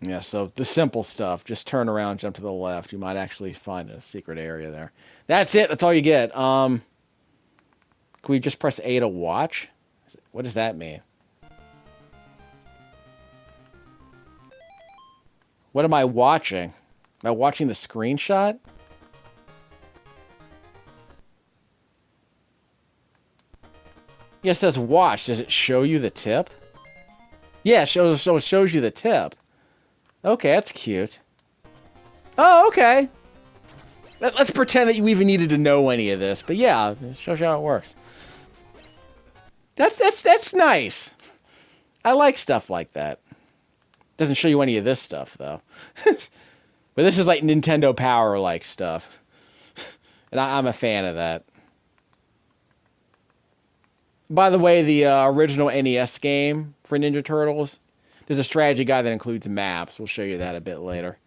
Yeah, so the simple stuff. Just turn around, jump to the left. You might actually find a secret area there. That's it. That's all you get. Can we just press A to watch? What does that mean? What am I watching? Am I watching the screenshot? Yeah, it says watch. Does it show you the tip? Yeah, so it shows you the tip. Okay, that's cute. Oh, okay. Let's pretend that you even needed to know any of this. But yeah, it shows you how it works. That's nice. I like stuff like that. Doesn't show you any of this stuff, though. But this is like Nintendo Power-like stuff. And I'm a fan of that. By the way, the original NES game for Ninja Turtles, there's a strategy guide that includes maps. We'll show you that a bit later.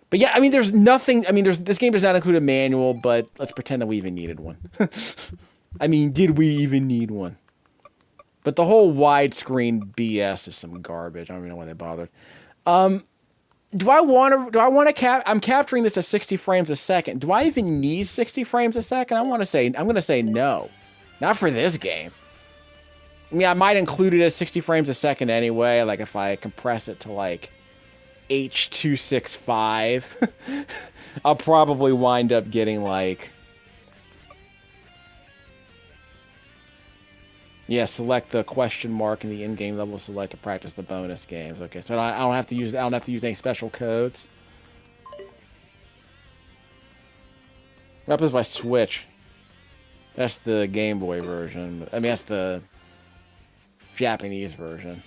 But yeah, I mean, there's nothing... I mean, this game does not include a manual, but let's pretend that we even needed one. I mean, did we even need one? But the whole widescreen BS is some garbage. I don't even know why they bothered. Do I want to I'm capturing this at 60 frames a second. Do I even need 60 frames a second? I'm going to say no. Not for this game. I mean, I might include it as 60 frames a second anyway. Like if I compress it to like H.265, I'll probably wind up getting like... Yeah, select the question mark in the in-game level select to practice the bonus games. Okay, so I don't have to use any special codes. What happens if I switch? That's the Game Boy version. I mean, that's the Japanese version.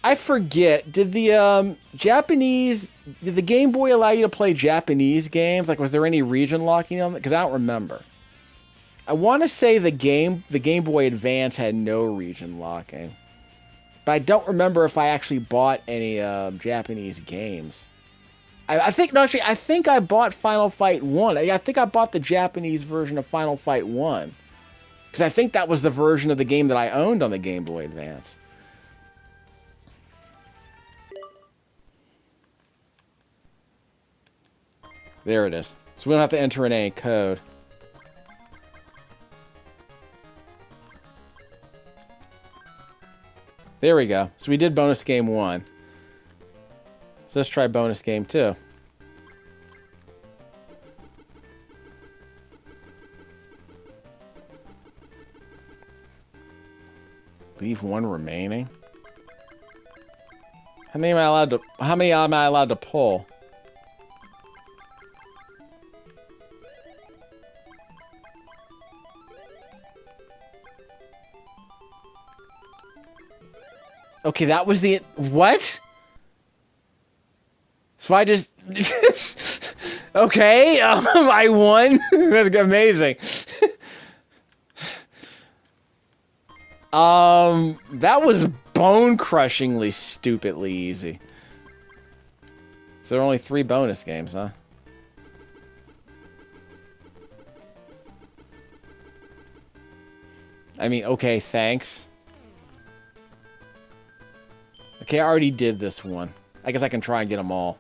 I forget. Did the Game Boy allow you to play Japanese games? Like, was there any region locking on it? Because I don't remember. I want to say the Game Boy Advance had no region locking. But I don't remember if I actually bought any Japanese games. I think I bought Final Fight 1. I think I bought the Japanese version of Final Fight 1. Because I think that was the version of the game that I owned on the Game Boy Advance. There it is. So we don't have to enter in any code. There we go. So we did bonus game 1. So let's try bonus game 2. Leave one remaining. How many am I allowed to pull? Okay, that was the... What? So I just... Okay, I won. That's amazing. That was bone-crushingly stupidly easy. So there are only 3 bonus games, huh? I mean, okay, thanks. Okay, I already did this one. I guess I can try and get them all.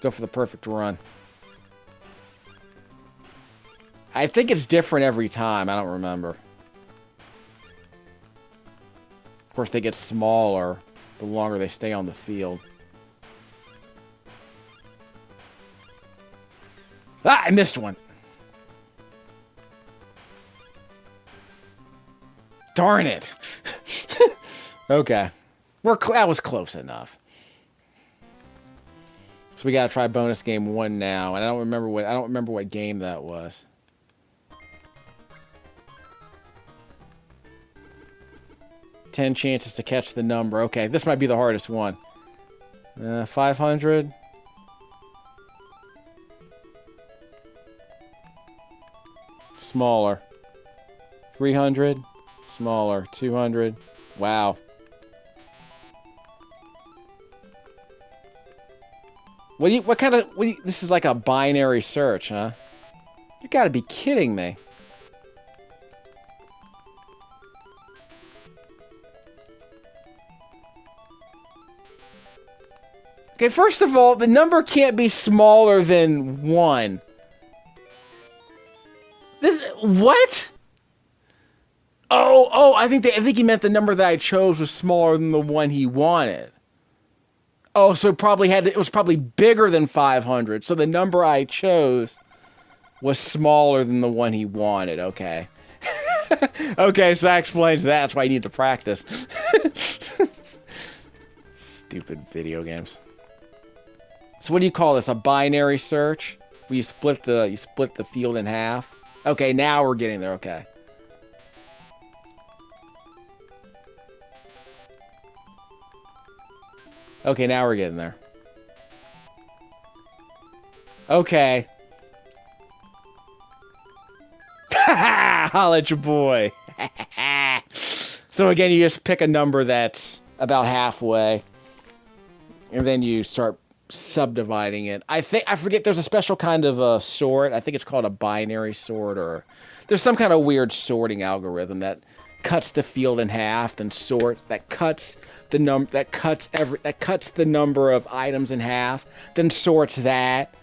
Go for the perfect run. I think it's different every time. I don't remember. Of course, they get smaller the longer they stay on the field. Ah, I missed one. Darn it. Okay. That was close enough. So we gotta try bonus game 1 now, and I don't remember what game that was. Ten chances to catch the number. Okay, this might be the hardest one. 500. Smaller. 300. Smaller. 200. Wow. This is like a binary search, huh? You gotta be kidding me. Okay, first of all, the number can't be smaller than 1. What? Oh, I think he meant the number that I chose was smaller than the one he wanted. Oh, so it was probably bigger than 500. So the number I chose was smaller than the one he wanted. Okay. Okay, so that explains that. That's why you need to practice. Stupid video games. So what do you call this? A binary search? Where you split the field in half? Okay, now we're getting there. Okay. Okay, now we're getting there. Okay. Holla at your boy. So again, you just pick a number that's about halfway, and then you start subdividing it. I forget, there's a special kind of sort. I think it's called a binary sort, or there's some kind of weird sorting algorithm that cuts the field in half, then cuts the number of items in half, then sorts that,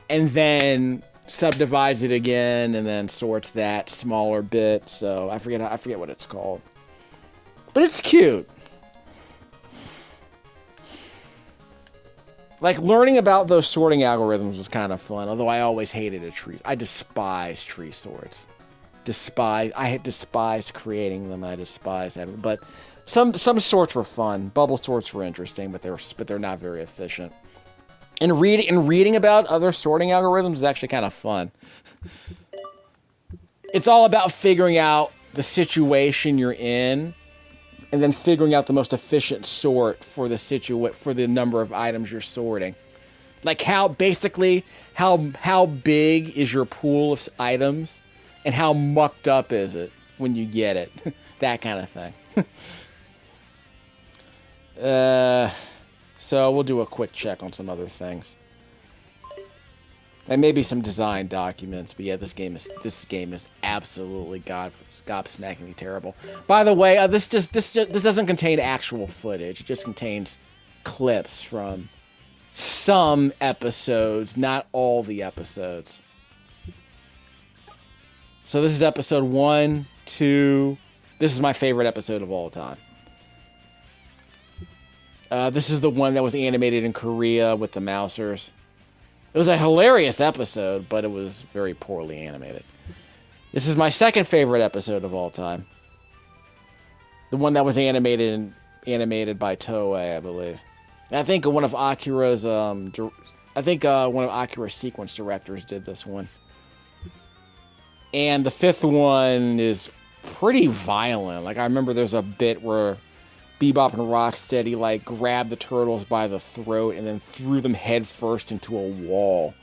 and then subdivides it again, and then sorts that smaller bit. So I forget what it's called, but it's cute. Like, learning about those sorting algorithms was kind of fun, although I always hated a tree. I despise tree sorts. I despised creating them. I despised them. But some sorts were fun. Bubble sorts were interesting, but they're not very efficient. And reading about other sorting algorithms is actually kind of fun. It's all about figuring out the situation you're in, and then figuring out the most efficient sort for the number of items you're sorting. Like how big is your pool of items, and how mucked up is it when you get it? That kind of thing. So we'll do a quick check on some other things. And maybe some design documents, but yeah, this game is absolutely gobsmackingly terrible. By the way, this doesn't contain actual footage. It just contains clips from some episodes, not all the episodes. So this is episode 1, 2. This is my favorite episode of all time. This is the one that was animated in Korea with the Mousers. It was a hilarious episode, but it was very poorly animated. This is my second favorite episode of all time. The one that was animated by Toei, I believe. And I think one of Akira's sequence directors did this one. And the fifth one is pretty violent. Like, I remember there's a bit where Bebop and Rocksteady, like, grabbed the turtles by the throat and then threw them head first into a wall.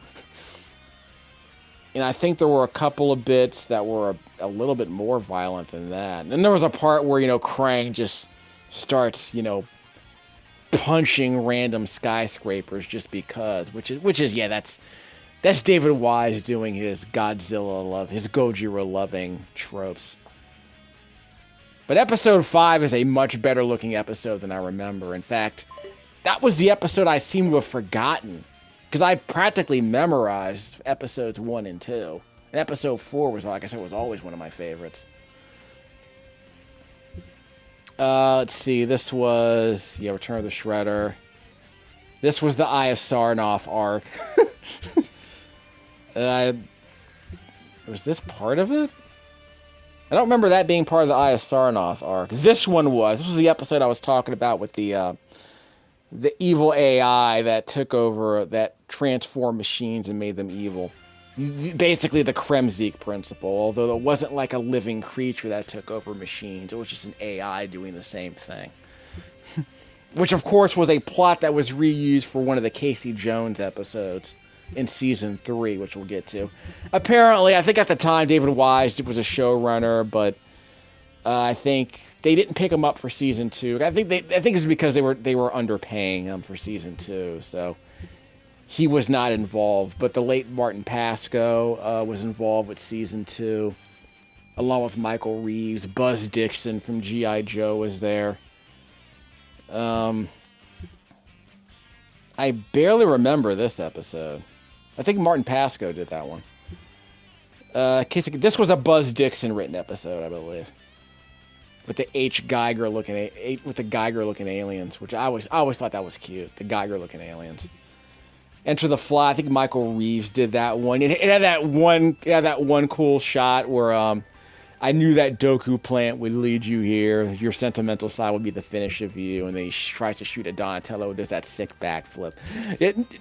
And I think there were a couple of bits that were a little bit more violent than that. And then there was a part where, Krang just starts, punching random skyscrapers just because, which is that's David Wise doing his Gojira loving tropes. But episode 5 is a much better looking episode than I remember. In fact, that was the episode I seem to have forgotten, because I practically memorized episodes 1 and 2. And episode 4 was, like I said, was always one of my favorites. Let's see, this was, Return of the Shredder. This was the Eye of Sarnoff arc. Was this part of it? I don't remember that being part of the Eye of Sarnoff arc. This one was. This was the episode I was talking about with the evil AI that took over, that transformed machines and made them evil. Basically the Kremzik principle, although it wasn't like a living creature that took over machines. It was just an AI doing the same thing. Which, of course, was a plot that was reused for one of the Casey Jones episodes in Season 3, which we'll get to. Apparently, I think at the time, David Wise was a showrunner, but I think they didn't pick him up for Season 2. I think it's because they were underpaying him for Season 2, so he was not involved. But the late Martin Pasco was involved with Season 2, along with Michael Reeves. Buzz Dixon from G.I. Joe was there. I barely remember this episode. I think Martin Pasco did that one. This was a Buzz Dixon written episode, I believe, with the Geiger looking aliens, which I always thought that was cute. The Geiger looking aliens. Enter the Fly. I think Michael Reeves did that one. It had that one cool shot where I knew that Doku plant would lead you here. Your sentimental side would be the finish of you, and then he tries to shoot at Donatello. Does that sick backflip?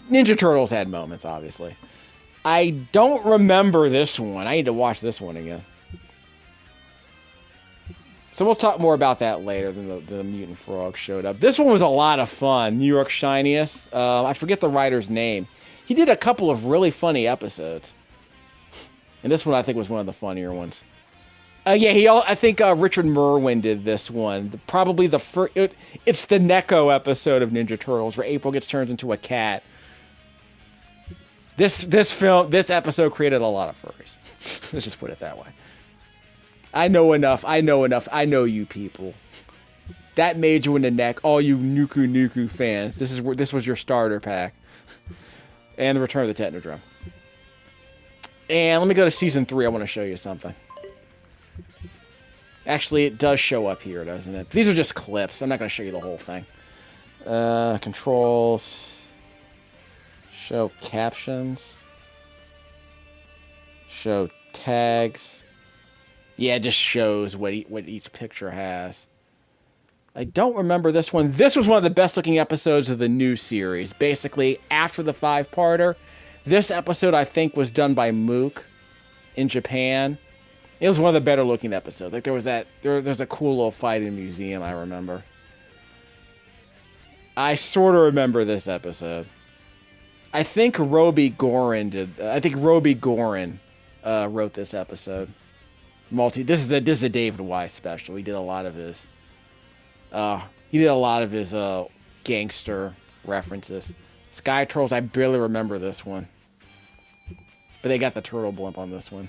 Ninja Turtles had moments, obviously. I don't remember this one. I need to watch this one again. So we'll talk more about that later. Then the Mutant Frog showed up. This one was a lot of fun. New York Shiniest. I forget the writer's name. He did a couple of really funny episodes. And this one, I think, was one of the funnier ones. I think Richard Merwin did this one. Probably the first. It's the Neko episode of Ninja Turtles where April gets turned into a cat. This episode created a lot of furries. Let's just put it that way. I know enough. I know you people. That made you in the neck. All you Nuku fans. This was your starter pack. And the Return of the Technodrome. And let me go to Season 3. I want to show you something. Actually, it does show up here, doesn't it? These are just clips. I'm not going to show you the whole thing. Controls. Show captions. Show tags. Yeah, it just shows what each picture has. I don't remember this one. This was one of the best looking episodes of the new series. Basically, after the 5-parter, this episode I think was done by Mook in Japan. It was one of the better looking episodes. Like there's a cool little fight in a museum, I remember. I sort of remember this episode. I think Roby Gorin wrote this episode. This is a David Wise special. He did a lot of his gangster references. Sky Trolls, I barely remember this one. But they got the turtle blimp on this one.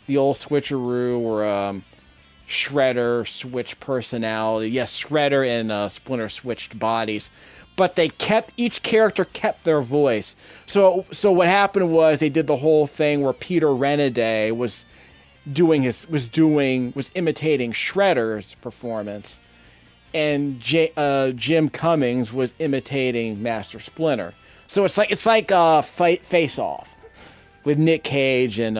The old switcheroo where Shredder switched personality. Yes, Shredder and Splinter switched bodies. But each character kept their voice. So what happened was they did the whole thing where Peter Renaday was imitating Shredder's performance, and Jim Cummings was imitating Master Splinter. So it's like Face Off with Nick Cage and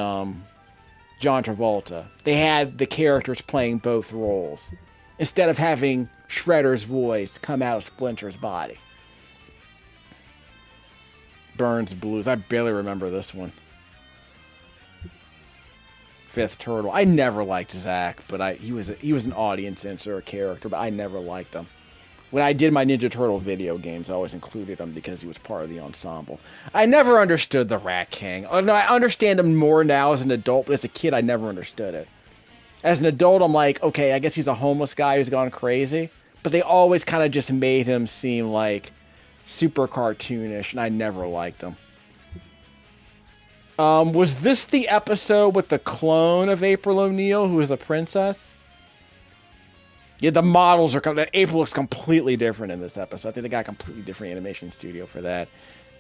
John Travolta. They had the characters playing both roles instead of having Shredder's voice come out of Splinter's body. Burns Blues. I barely remember this one. Fifth Turtle. I never liked Zach, but he was an audience insert character, but I never liked him. When I did my Ninja Turtle video games, I always included him because he was part of the ensemble. I never understood the Rat King. I understand him more now as an adult, but as a kid, I never understood it. As an adult, I'm like, okay, I guess he's a homeless guy who's gone crazy, but they always kind of just made him seem like super cartoonish, and I never liked him. Was this the episode with the clone of April O'Neil, who was a princess? Yeah, the models April looks completely different in this episode. I think they got a completely different animation studio for that.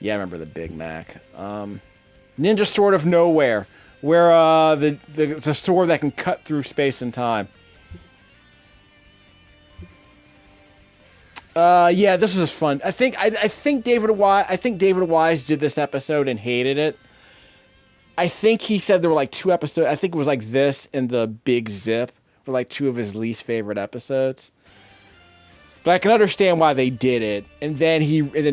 Yeah, I remember the Big Mac. Ninja Sword of Nowhere, where the sword that can cut through space and time. Yeah, this is fun. I think David Wise did this episode and hated it. I think he said there were like 2 episodes. I think it was like this and the Big Zip were like 2 of his least favorite episodes. But I can understand why they did it. And then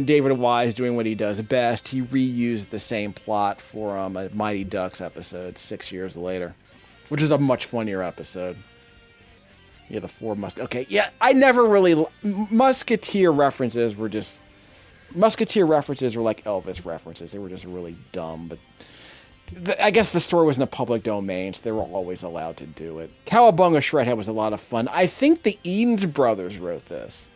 David Wise, doing what he does best, he reused the same plot for a Mighty Ducks episode 6 years later, which is a much funnier episode. Yeah, the 4 Okay, yeah, I never really... Musketeer references were like Elvis references. They were just really dumb, but... I guess the story was in the public domain, so they were always allowed to do it. Cowabunga Shredhead was a lot of fun. I think the Edens brothers wrote this.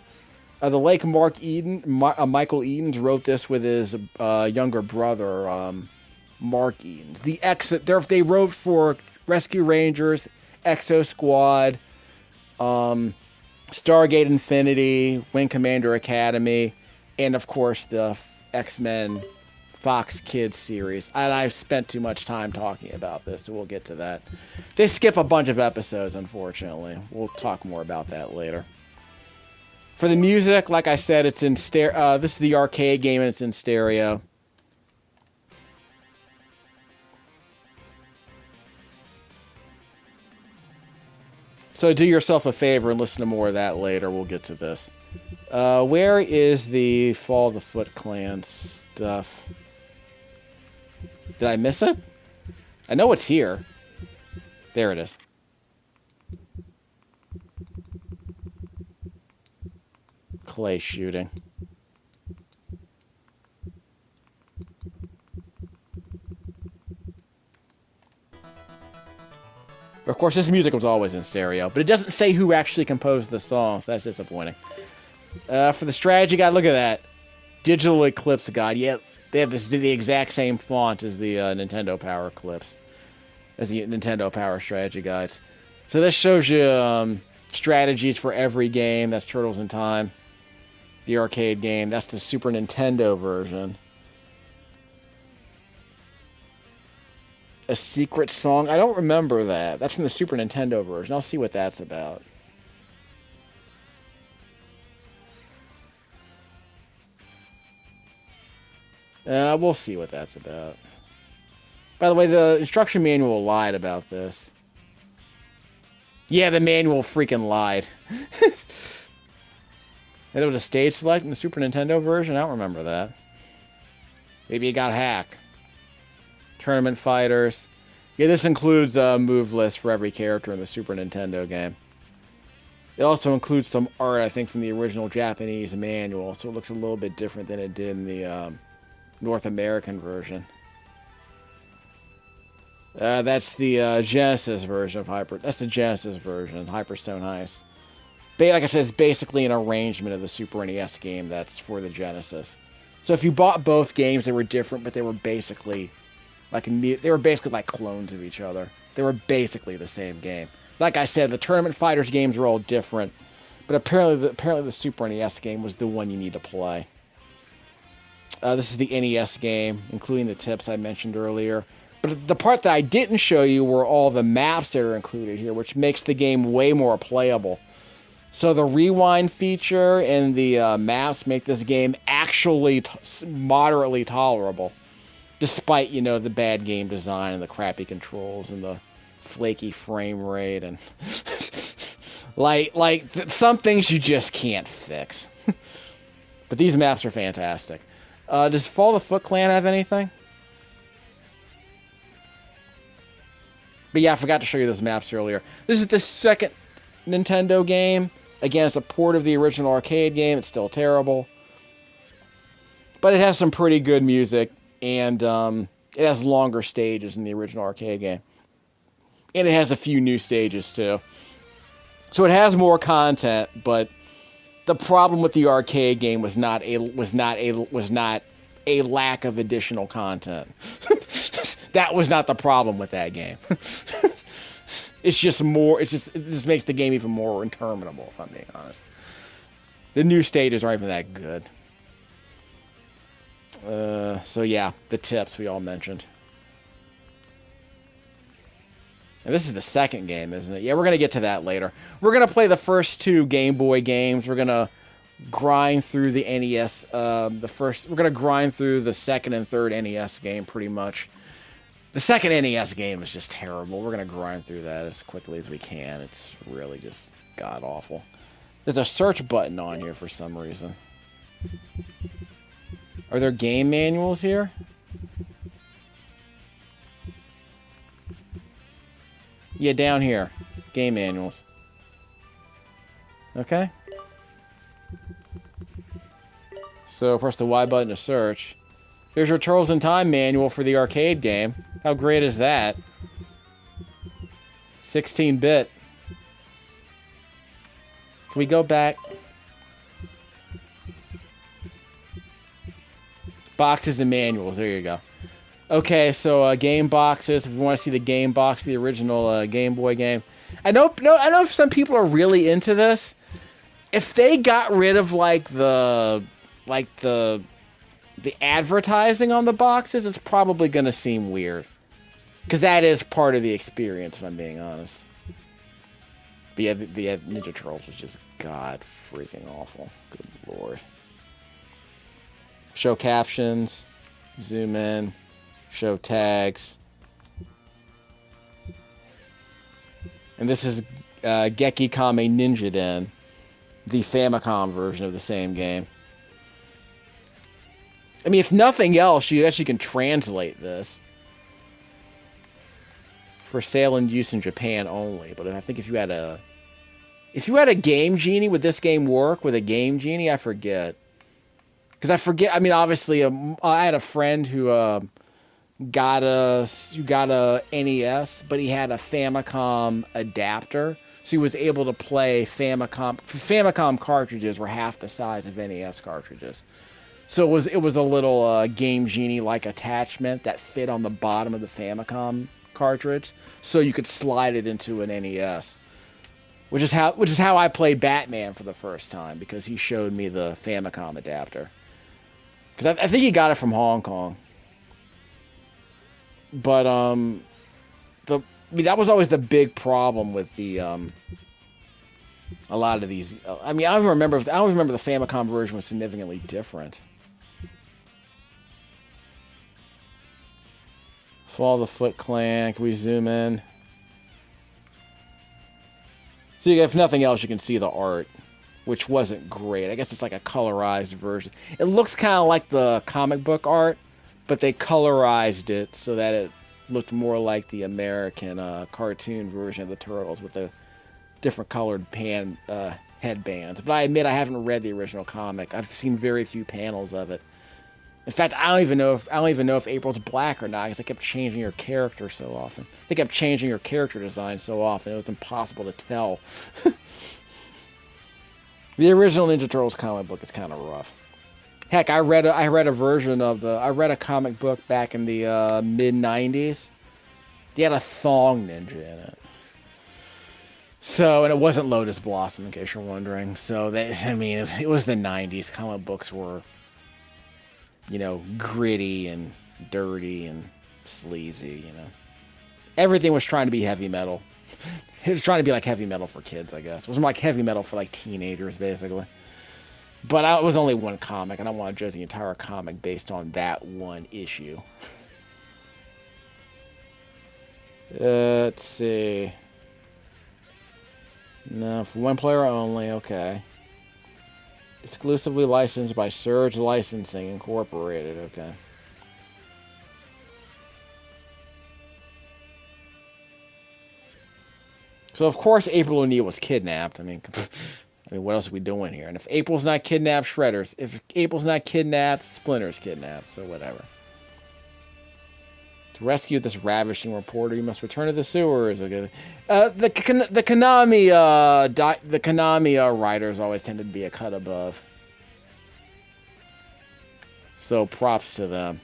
The late Michael Edens wrote this with his younger brother, Mark Edens. They wrote for Rescue Rangers, Exo Squad, Stargate Infinity, Wing Commander Academy. and of course the X-Men Fox Kids series. And I've spent too much time talking about this, so we'll get to that. They skip a bunch of episodes, unfortunately. We'll talk more about that later. For the music, like I said, it's in stereo. This is the arcade game, and it's in stereo. So do yourself a favor and listen to more of that later. We'll get to this. Where is the Fall of the Foot Clan stuff? Did I miss it? I know it's here. There it is. Clay shooting. Of course, this music was always in stereo, but it doesn't say who actually composed the song, so that's disappointing. For the strategy guide, look at that. Digital Eclipse guide. Yeah, they have the exact same font as the Nintendo Power Eclipse, as the Nintendo Power strategy guides. So this shows you strategies for every game. That's Turtles in Time. The arcade game. That's the Super Nintendo version. A secret song? I don't remember that. That's from the Super Nintendo version. I'll see what that's about. We'll see what that's about. By the way, the instruction manual lied about this. Yeah, the manual freaking lied. And there was a stage select in the Super Nintendo version? I don't remember that. Maybe it got hacked. Tournament fighters. Yeah, this includes a move list for every character in the Super Nintendo game. It also includes some art, I think, from the original Japanese manual, so it looks a little bit different than it did in the North American version. That's the Genesis version of Hyper. That's the Genesis version, Hyperstone Heist. Like I said, it's basically an arrangement of the Super NES game that's for the Genesis. So if you bought both games, they were different, but they were basically like clones of each other. They were basically the same game. Like I said, the Tournament Fighters games were all different, but apparently the Super NES game was the one you need to play. This is the NES game, including the tips I mentioned earlier. But the part that I didn't show you were all the maps that are included here, which makes the game way more playable. So the rewind feature and the maps make this game actually moderately tolerable, despite, you know, the bad game design and the crappy controls and the flaky frame rate and some things you just can't fix. But these maps are fantastic. Does Fall of the Foot Clan have anything? But yeah, I forgot to show you those maps earlier. This is the second Nintendo game. Again, it's a port of the original arcade game. It's still terrible. But it has some pretty good music, and it has longer stages than the original arcade game. And it has a few new stages, too. So it has more content, but the problem with the arcade game was not a lack of additional content. That was not the problem with that game. It just makes the game even more interminable, if I'm being honest. The new stages aren't even that good. So yeah, the tips we all mentioned. And this is the second game, isn't it? Yeah, we're going to get to that later. We're going to play the first two Game Boy games. We're going to grind through the NES. We're going to grind through the second and third NES game pretty much. The second NES game is just terrible. We're going to grind through that as quickly as we can. It's really just god-awful. There's a search button on here for some reason. Are there game manuals here? Yeah, down here. Game manuals. Okay. So, press the Y button to search. Here's your Turtles in Time manual for the arcade game. How great is that? 16-bit. Can we go back? Boxes and manuals. There you go. Okay, so game boxes. If you want to see the game box for the original Game Boy game, I know some people are really into this. If they got rid of like the like the advertising on the boxes is probably going to seem weird. Because that is part of the experience, if I'm being honest. But yeah, the Ninja Turtles was just god freaking awful. Good lord. Show captions. Zoom in. Show tags. And this is Geki Kame Ninja Den, the Famicom version of the same game. I mean, if nothing else, you actually can translate this. For sale and use in Japan only. But I think if you had a Game Genie, would this game work with a Game Genie? I forget. Because I forget, I mean, obviously, I had a friend who got a NES, but he had a Famicom adapter. So he was able to play Famicom cartridges were half the size of NES cartridges. So it was a little Game Genie-like attachment that fit on the bottom of the Famicom cartridge, so you could slide it into an NES. Which is how I played Batman for the first time, because he showed me the Famicom adapter. Because I think he got it from Hong Kong. But that was always the big problem with the a lot of these. I mean, I don't remember the Famicom version was significantly different. Follow the Foot Clan. Can we zoom in? So if nothing else, you can see the art, which wasn't great. I guess it's like a colorized version. It looks kind of like the comic book art, but they colorized it so that it looked more like the American cartoon version of the Turtles with the different colored headbands. But I admit I haven't read the original comic. I've seen very few panels of it. In fact, I don't even know if April's black or not, because they kept changing her character so often. They kept changing her character design so often, it was impossible to tell. The original Ninja Turtles comic book is kind of rough. Heck, I read a comic book back in the mid-90s. They had a thong ninja in it. So, and it wasn't Lotus Blossom, in case you're wondering. So, it was the 90s. Comic books were, gritty and dirty and sleazy, Everything was trying to be heavy metal. It was trying to be like heavy metal for kids, I guess. It was more like heavy metal for like teenagers, basically. But it was only one comic, and I don't want to judge the entire comic based on that one issue. Let's see. No, for one player only, okay. Exclusively licensed by Surge Licensing Incorporated, okay. So, of course, April O'Neil was kidnapped. I mean, what else are we doing here? And if April's not kidnapped, Shredder's. If April's not kidnapped, Splinter's kidnapped. So, whatever. To rescue this ravishing reporter, you must return to the sewers. Okay. The Konami writers always tended to be a cut above. So, props to them.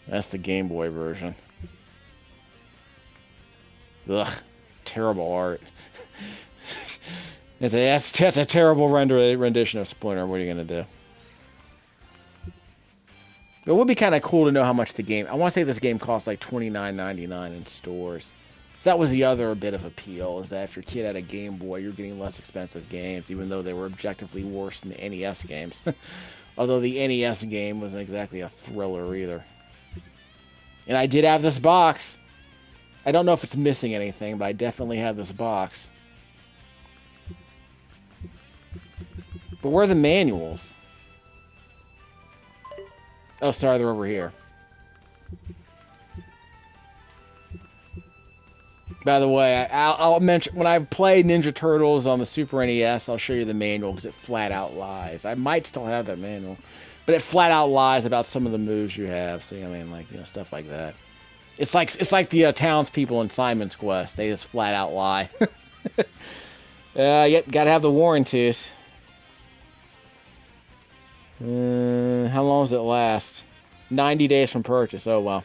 That's the Game Boy version. Ugh, terrible art. That's a terrible rendition of Splinter. What are you going to do? It would be kind of cool to know how much the game... I want to say this game costs like $29.99 in stores. So that was the other bit of appeal, is that if your kid had a Game Boy, you're getting less expensive games, even though they were objectively worse than the NES games. Although the NES game wasn't exactly a thriller either. And I did have this box. I don't know if it's missing anything, but I definitely have this box. But where are the manuals? Oh, sorry, they're over here. By the way, I'll mention, when I play Ninja Turtles on the Super NES, I'll show you the manual because it flat out lies. I might still have that manual, but it flat out lies about some of the moves you have. So, stuff like that. It's like the townspeople in Simon's Quest. They just flat out lie. Yep, gotta have the warranties. How long does it last? 90 days from purchase. Oh, well.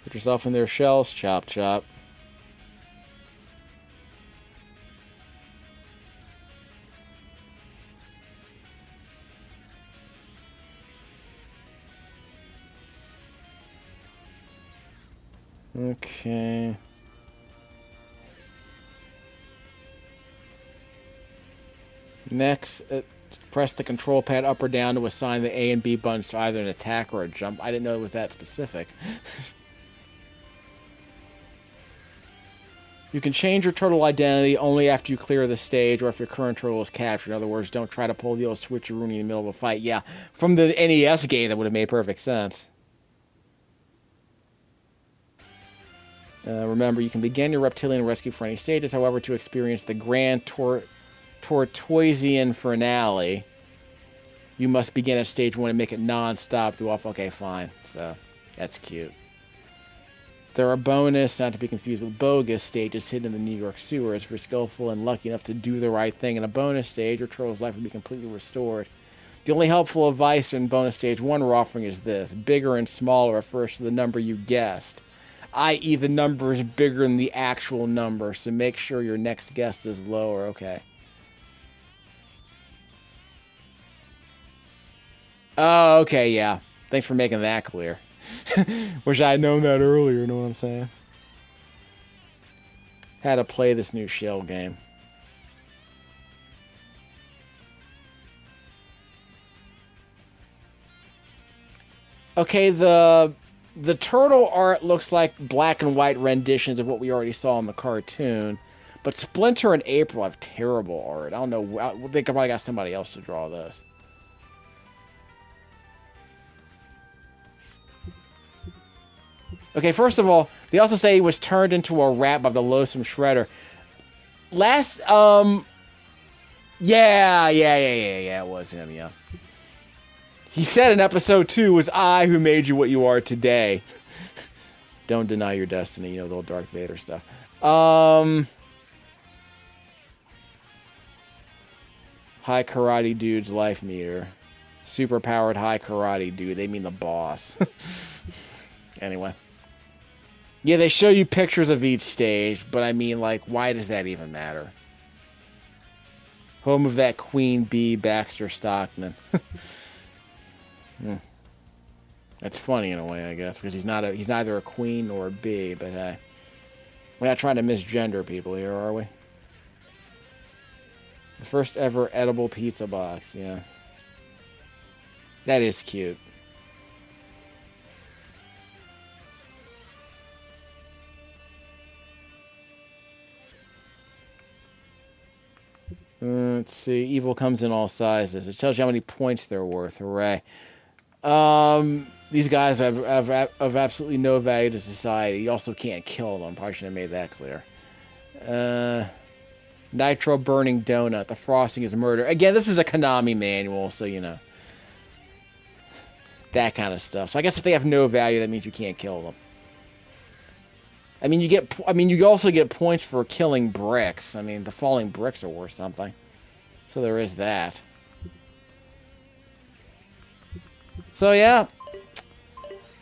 Put yourself in their shells. Chop, chop. Okay. Next, press the control pad up or down to assign the A and B buttons to either an attack or a jump. I didn't know it was that specific. You can change your turtle identity only after you clear the stage or if your current turtle is captured. In other words, don't try to pull the old switcheroo in the middle of a fight. Yeah, from the NES game, that would have made perfect sense. Remember, you can begin your reptilian rescue for any stages. However, to experience the grand Tortoisian finale, you must begin at stage 1 and make it non-stop through off. Okay, fine. So, that's cute. There are bonus, not to be confused with bogus, stages hidden in the New York sewers. If you're skillful and lucky enough to do the right thing in a bonus stage, your turtle's life will be completely restored. The only helpful advice in bonus stage 1 we're offering is this. Bigger and smaller refers to the number you guessed, i.e. the number is bigger than the actual number, so make sure your next guess is lower. Okay. Oh, okay, yeah. Thanks for making that clear. Wish I had known that earlier, you know what I'm saying? How to play this new shell game. Okay, the turtle art looks like black and white renditions of what we already saw in the cartoon. But Splinter and April have terrible art. I don't know. They probably got somebody else to draw those. Okay, first of all, they also say he was turned into a rat by the loathsome Shredder. Yeah, it was him, yeah. He said in episode 2, it was I who made you what you are today. Don't deny your destiny, you know, the old Darth Vader stuff. High Karate Dude's life meter. Super powered High Karate Dude. They mean the boss. Anyway. Yeah, they show you pictures of each stage, but I mean, like, why does that even matter? Home of that Queen Bee, Baxter Stockman. That's funny in a way, I guess, because he's neither a queen nor a bee, but hey. We're not trying to misgender people here, are we? The first ever edible pizza box, yeah. That is cute. Let's see. Evil comes in all sizes. It tells you how many points they're worth. Hooray. These guys have absolutely no value to society. You also can't kill them. Probably should have made that clear. Nitro burning donut. The frosting is murder. Again, this is a Konami manual, so you know. That kind of stuff. So I guess if they have no value, that means you can't kill them. I mean, you also get points for killing bricks. I mean, the falling bricks are worth something. So there is that. So yeah.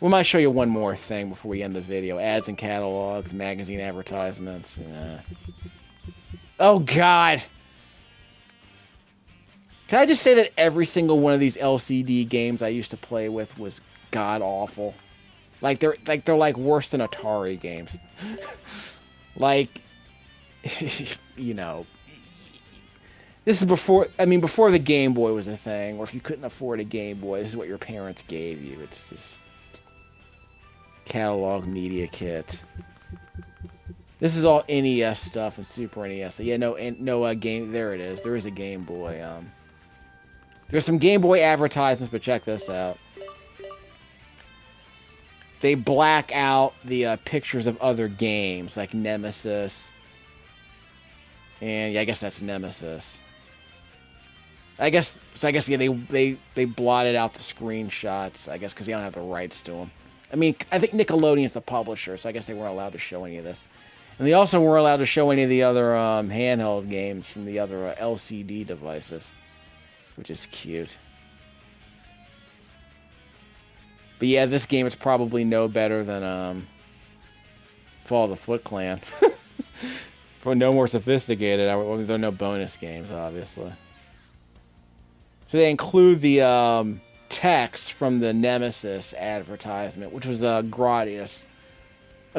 We might show you one more thing before we end the video. Ads and catalogs, magazine advertisements. Oh, God. Can I just say that every single one of these LCD games I used to play with was god-awful? Like they're like worse than Atari games. Like, you know, this is before the Game Boy was a thing, or if you couldn't afford a Game Boy, this is what your parents gave you. It's just catalog media kit. This is all NES stuff and Super NES. Yeah, no game. There it is. There is a Game Boy. There's some Game Boy advertisements, but check this out. They black out the pictures of other games, like Nemesis. And yeah, I guess that's Nemesis. I guess yeah, they blotted out the screenshots, I guess, because they don't have the rights to them. I mean, I think Nickelodeon's the publisher, so I guess they weren't allowed to show any of this. And they also weren't allowed to show any of the other handheld games from the other LCD devices, which is cute. But yeah, this game is probably no better than Fall of the Foot Clan. For no more sophisticated. There are no bonus games, obviously. So they include the text from the Nemesis advertisement, which was a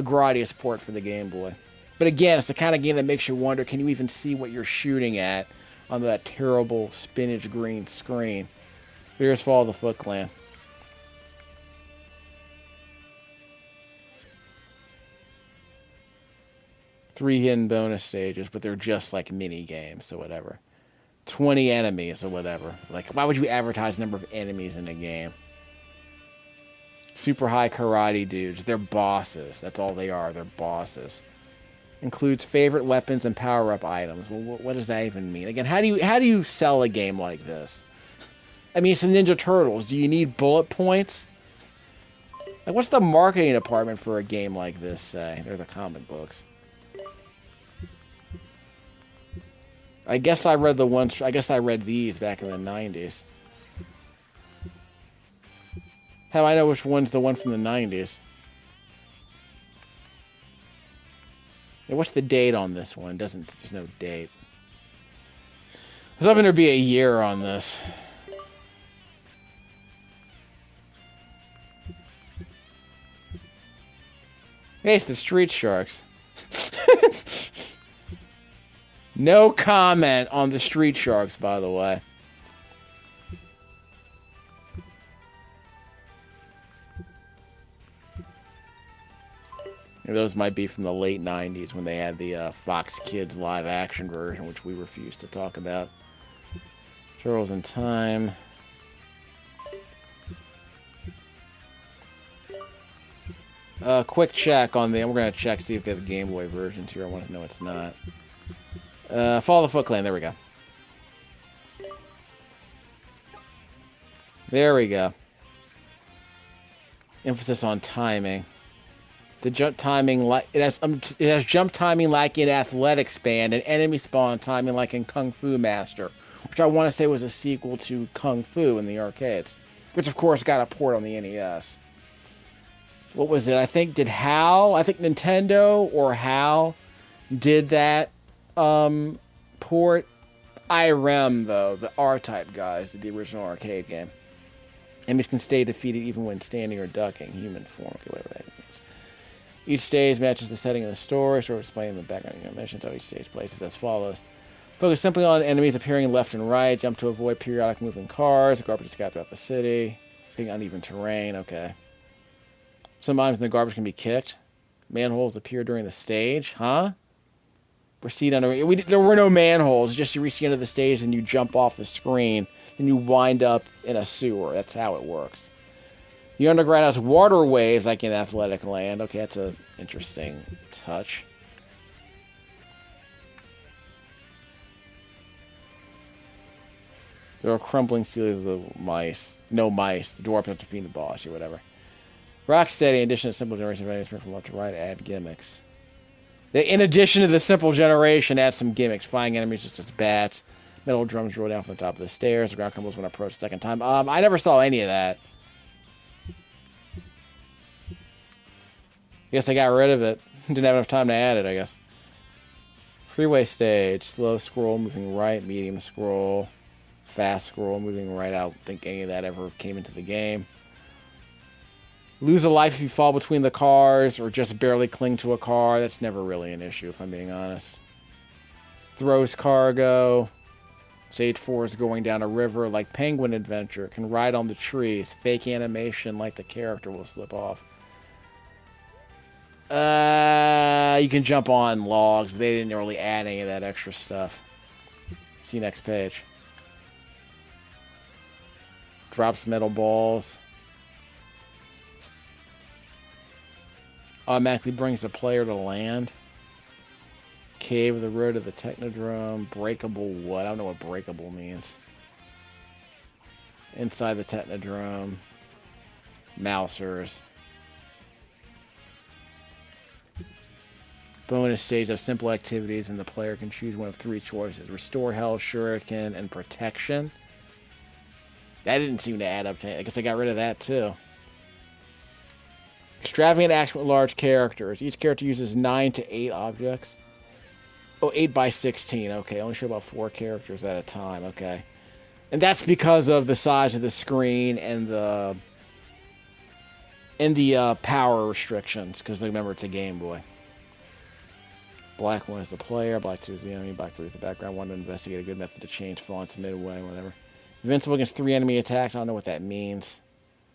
a Gradius port for the Game Boy. But again, it's the kind of game that makes you wonder, can you even see what you're shooting at on that terrible spinach green screen? Here's Fall of the Foot Clan. Three hidden bonus stages, but they're just like mini games, so whatever. 20 enemies or whatever. Like, why would you advertise the number of enemies in a game? Super high karate dudes. They're bosses. That's all they are. They're bosses. Includes favorite weapons and power-up items. Well, what does that even mean? Again, how do you sell a game like this? I mean, it's the Ninja Turtles. Do you need bullet points? Like, what's the marketing department for a game like this say? They're the comic books. I guess I read these back in the 90s. How do I know which one's the one from the 90s? And what's the date on this one? There's no date. I was hoping there'd be a year on this. Hey, it's the Street Sharks. No comment on the Street Sharks, by the way. Those might be from the late 90s when they had the Fox Kids live action version, which we refused to talk about. Turtles in Time. Quick check on the... We're going to check, see if they have the Game Boy versions here. I want to know it's not. Follow the Foot Clan. There we go. There we go. Emphasis on timing. The jump timing, it has jump timing like in Athletic Span, and enemy spawn timing like in Kung Fu Master, which I want to say was a sequel to Kung Fu in the arcades, which of course got a port on the NES. What was it? I think Nintendo or HAL did that port. IREM, though, the R-Type guys, did the original arcade game. Enemies can stay defeated even when standing or ducking. Human form, okay, whatever that means. Each stage matches the setting of the story, sort of explaining the background of your missions. How each stage places as follows. Focus simply on enemies appearing left and right. Jump to avoid periodic moving cars. Garbage is scattered throughout the city. Hitting uneven terrain, okay. Sometimes the garbage can be kicked. Manholes appear during the stage, huh? Proceed under... there were no manholes. Just you reach the end of the stage and you jump off the screen. Then you wind up in a sewer. That's how it works. The underground has waterways like in Athletic Land. Okay, that's an interesting touch. There are crumbling ceilings of mice. No mice. The dwarf have to defeat the boss or whatever. Rocksteady, in addition to simple generation of enemies from left to right, add gimmicks. In addition to the simple generation, add some gimmicks. Flying enemies just as bats. Metal drums roll down from the top of the stairs. The ground crumbles when approached the second time. I never saw any of that. Guess I got rid of it. Didn't have enough time to add it, I guess. Freeway stage. Slow scroll, moving right. Medium scroll. Fast scroll, moving right. I don't think any of that ever came into the game. Lose a life if you fall between the cars or just barely cling to a car. That's never really an issue, if I'm being honest. Throws cargo. Stage 4 is going down a river like Penguin Adventure. Can ride on the trees. Fake animation like the character will slip off. You can jump on logs, but they didn't really add any of that extra stuff. See next page. Drops metal balls. Automatically brings the player to land. Cave of the road to the Technodrome. Breakable what? I don't know what breakable means. Inside the Technodrome. Mousers. Bonus stage of simple activities, and the player can choose one of 3 choices. Restore health, shuriken, and protection. That didn't seem to add up to anything. I guess I got rid of that too. Extravagant action with large characters. Each character uses 9 to 8 objects. Oh, 8 by 16. Okay, only show about 4 characters at a time. Okay. And that's because of the size of the screen and the And the power restrictions, because remember it's a Game Boy. Black 1 is the player, Black 2 is the enemy, Black 3 is the background. 1 to investigate a good method to change fonts midway, whatever. Invincible against 3 enemy attacks. I don't know what that means.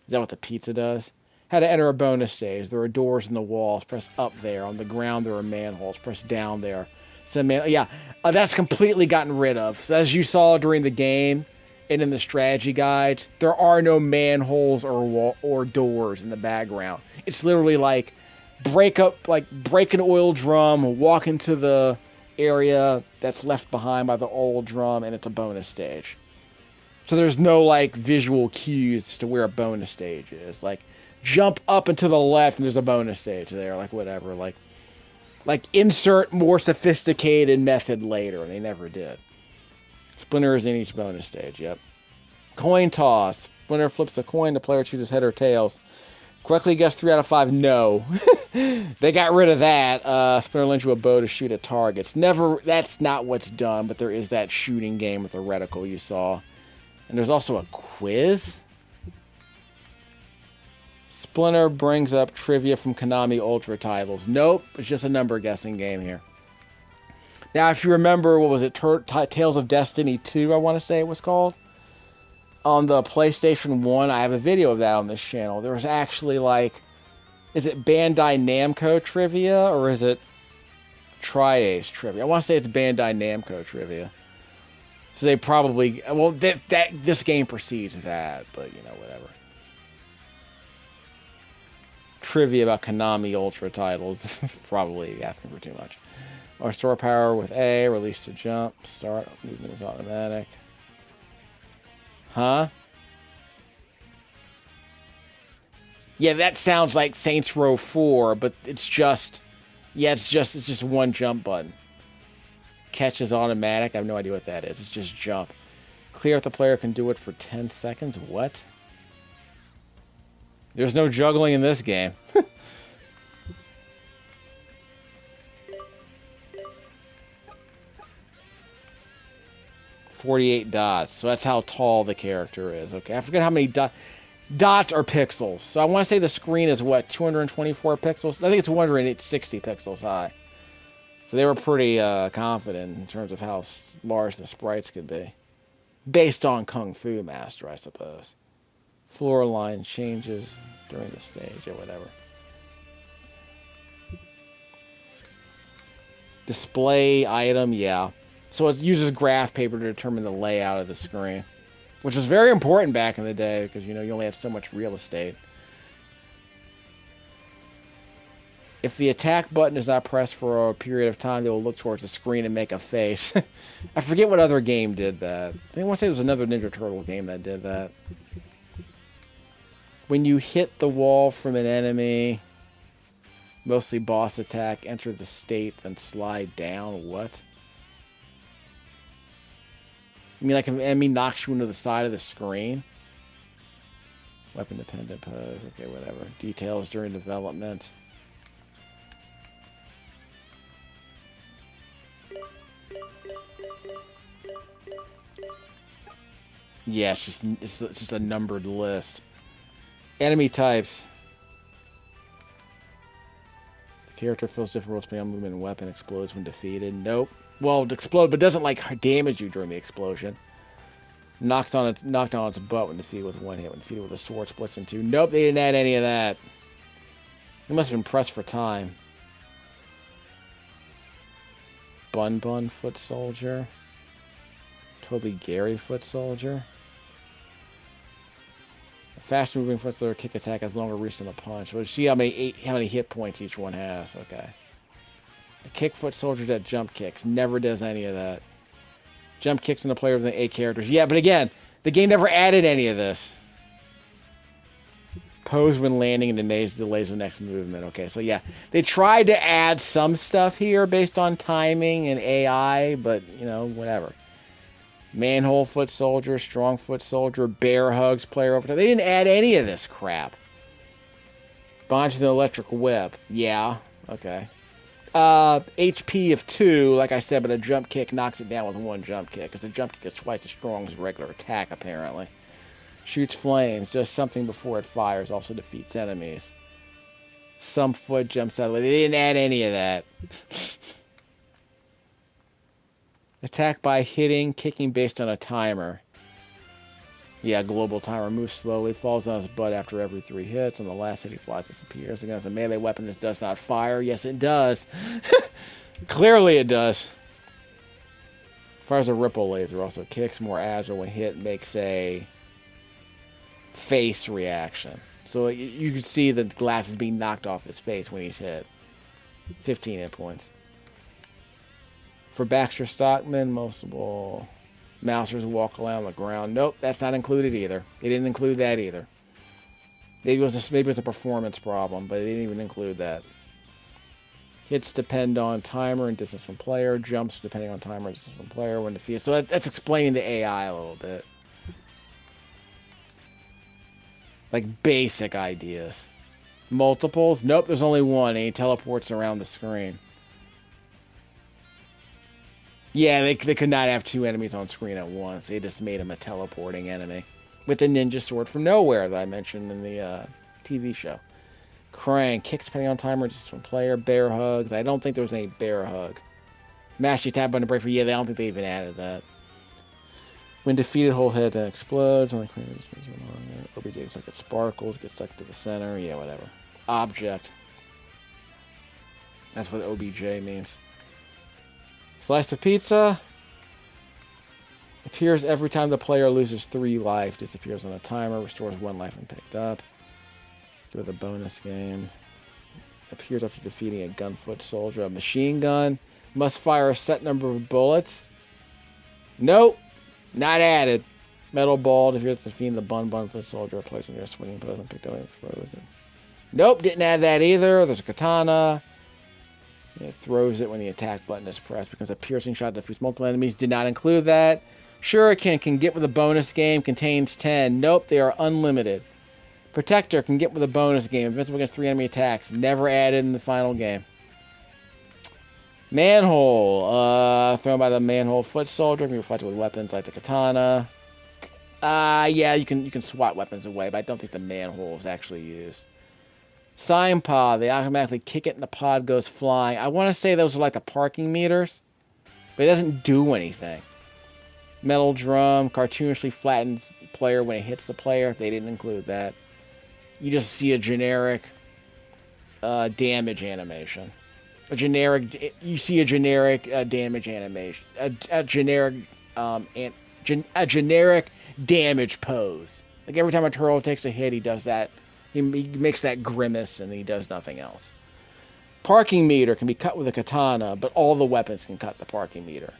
Is that what the pizza does? How to enter a bonus stage. There are doors in the walls. Press up there. On the ground, there are manholes. Press down there. So, that's completely gotten rid of. So as you saw during the game and in the strategy guides, there are no manholes or doors in the background. It's literally like break an oil drum, walk into the area that's left behind by the old drum, and it's a bonus stage. So there's no like visual cues to where a bonus stage is. Like jump up and to the left and there's a bonus stage there. Like whatever. Like insert more sophisticated method later. And they never did. Splinter is in each bonus stage. Yep. Coin toss. Splinter flips a coin. The player chooses head or tails. Correctly guessed 3 out of 5. No. They got rid of that. Splinter lends you a bow to shoot at targets. That's not what's done. But there is that shooting game with the reticle you saw. And there's also a quiz. Splinter brings up trivia from Konami Ultra titles. Nope, it's just a number guessing game here. Now, if you remember, what was it? Tales of Destiny 2, I want to say it was called. On the PlayStation 1, I have a video of that on this channel. There was actually is it Bandai Namco trivia or is it Tri-Ace trivia? I want to say it's Bandai Namco trivia. So they probably, this game precedes that, but whatever. Trivia about Konami Ultra titles, probably asking for too much. Or store power with A, release to jump, start, movement is automatic. Huh? Yeah, that sounds like Saints Row 4, but it's just one jump button. Catch is automatic. I have no idea what that is. It's just jump. Clear if the player can do it for 10 seconds. What? There's no juggling in this game. 48 dots. So that's how tall the character is. Okay, I forget how many dots are pixels. So I want to say the screen is what, 224 pixels? I think it's 160 pixels high. So they were pretty confident in terms of how large the sprites could be. Based on Kung Fu Master, I suppose. Floor line changes during the stage or whatever. Display item, yeah. So it uses graph paper to determine the layout of the screen. Which was very important back in the day because, you only had so much real estate. If the attack button is not pressed for a period of time, they will look towards the screen and make a face. I forget what other game did that. I want to say there was another Ninja Turtle game that did that. When you hit the wall from an enemy, mostly boss attack, enter the state, then slide down. What? You mean like if an enemy knocks you into the side of the screen? Weapon dependent pose. Okay, whatever. Details during development. Yeah, it's just a numbered list. Enemy types. The character feels different roles depending on movement and weapon. Explodes when defeated. Nope. Well, it explodes, but doesn't damage you during the explosion. Knocked on its butt when defeated with one hit. When defeated with a sword, splits in two. Nope, they didn't add any of that. They must have been pressed for time. Bun foot soldier. Toby Gary foot soldier. Fast moving foot soldier kick attack has longer reach than a punch. We'll see how many hit points each one has. Okay. A kick foot soldier that jump kicks. Never does any of that. Jump kicks in the player with 8 characters. Yeah, but again, the game never added any of this. Pose when landing and delays the next movement. Okay, so yeah. They tried to add some stuff here based on timing and AI, but, whatever. Manhole foot soldier, strong foot soldier, bear hugs, player over time. They didn't add any of this crap. Bonds with an electric whip. Yeah, okay. HP of 2, like I said, but a jump kick knocks it down with one jump kick, because the jump kick is twice as strong as a regular attack, apparently. Shoots flames, does something before it fires, also defeats enemies. Some foot jumps out of the way. They didn't add any of that. Attack by hitting, kicking based on a timer. Yeah, global timer. Moves slowly, falls on his butt after every 3 hits. On the last hit, he flies, disappears. Against a melee weapon, this does not fire. Yes, it does. Clearly it does. Fires a ripple laser. Also kicks, more agile when hit, makes a face reaction. So you can see the glass is being knocked off his face when he's hit. 15 hit points. For Baxter Stockman, multiple mousers walk around the ground. Nope, that's not included either. They didn't include that either. Maybe it was a performance problem, but they didn't even include that. Hits depend on timer and distance from player. Jumps depending on timer and distance from player when defeated. So that's explaining the AI a little bit. Like basic ideas. Multiples? Nope, there's only one, and he teleports around the screen. Yeah, they could not have 2 enemies on screen at once. They just made him a teleporting enemy. With the ninja sword from nowhere that I mentioned in the TV show. Krang, kicks depending on timer, just from player. Bear hugs. I don't think there was any bear hug. Mash the attack button to break for. Yeah, I don't think they even added that. When defeated, whole head then explodes. Only OBJ looks like it sparkles, gets stuck to the center. Yeah, whatever. Object. That's what OBJ means. Slice of pizza. Appears every time the player loses 3 life. Disappears on a timer. Restores 1 life when picked up. Give it a bonus game. Appears after defeating a gunfoot soldier. A machine gun. Must fire a set number of bullets. Nope. Not added. Metal ball. Appears after defeating the gunfoot soldier. Placed on your swinging post and picked up and throws it. Nope. Didn't add that either. There's a katana. It throws it when the attack button is pressed. Becomes a piercing shot that defeats multiple enemies. Did not include that. Shuriken can get with a bonus game. Contains 10. Nope, they are unlimited. Protector can get with a bonus game. Invincible against 3 enemy attacks. Never added in the final game. Manhole. Thrown by the manhole foot soldier. Can be reflected with weapons like the katana. Yeah, you can swat weapons away, but I don't think the manhole is actually used. Sign pod. They automatically kick it and the pod goes flying. I want to say those are like the parking meters, but it doesn't do anything. Metal drum. Cartoonishly flattens player when it hits the player. They didn't include that. You just see a generic damage animation. You see a generic damage animation. A generic damage pose. Like every time a turtle takes a hit, he does that. He makes that grimace and he does nothing else. Parking meter can be cut with a katana, but all the weapons can cut the parking meter.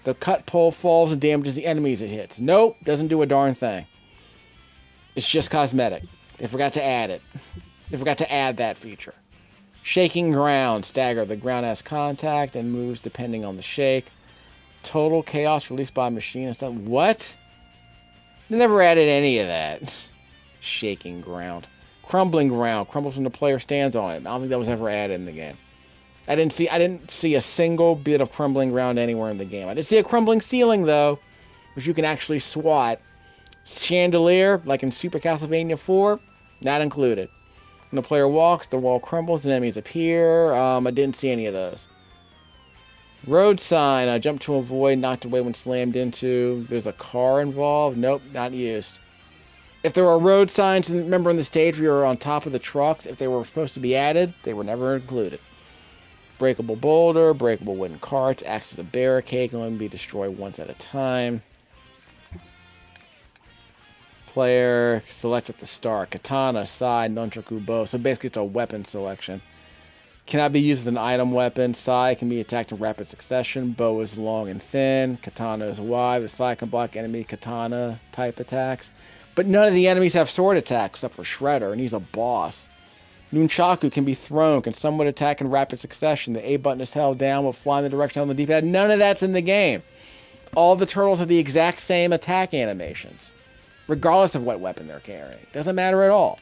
The cut pole falls and damages the enemies it hits. Nope, doesn't do a darn thing. It's just cosmetic. They forgot to add it. They forgot to add that feature. Shaking ground. Stagger. The ground has contact and moves depending on the shake. Total chaos released by a machine and stuff. What? They never added any of that. Shaking ground. Crumbling ground. Crumbles when the player stands on it. I don't think that was ever added in the game. I didn't see a single bit of crumbling ground anywhere in the game. I did see a crumbling ceiling, though, which you can actually swat. Chandelier, like in Super Castlevania 4, not included. When the player walks, the wall crumbles and enemies appear. I didn't see any of those. Road sign, jump to avoid, knocked away when slammed into. There's a car involved. Nope, not used. If there were road signs, remember in the stage where you were on top of the trucks, if they were supposed to be added, they were never included. Breakable boulder, breakable wooden carts, acts as a barricade, can only be destroyed once at a time. Player, select at the start. Katana, side, nunchaku, bow. So basically it's a weapon selection. Cannot be used with an item weapon. Sai can be attacked in rapid succession. Bow is long and thin. Katana is wide. The Sai can block enemy katana type attacks. But none of the enemies have sword attacks except for Shredder, and he's a boss. Nunchaku can be thrown, can somewhat attack in rapid succession. The A button is held down, will fly in the direction on the D-pad. None of that's in the game. All the turtles have the exact same attack animations, regardless of what weapon they're carrying. Doesn't matter at all.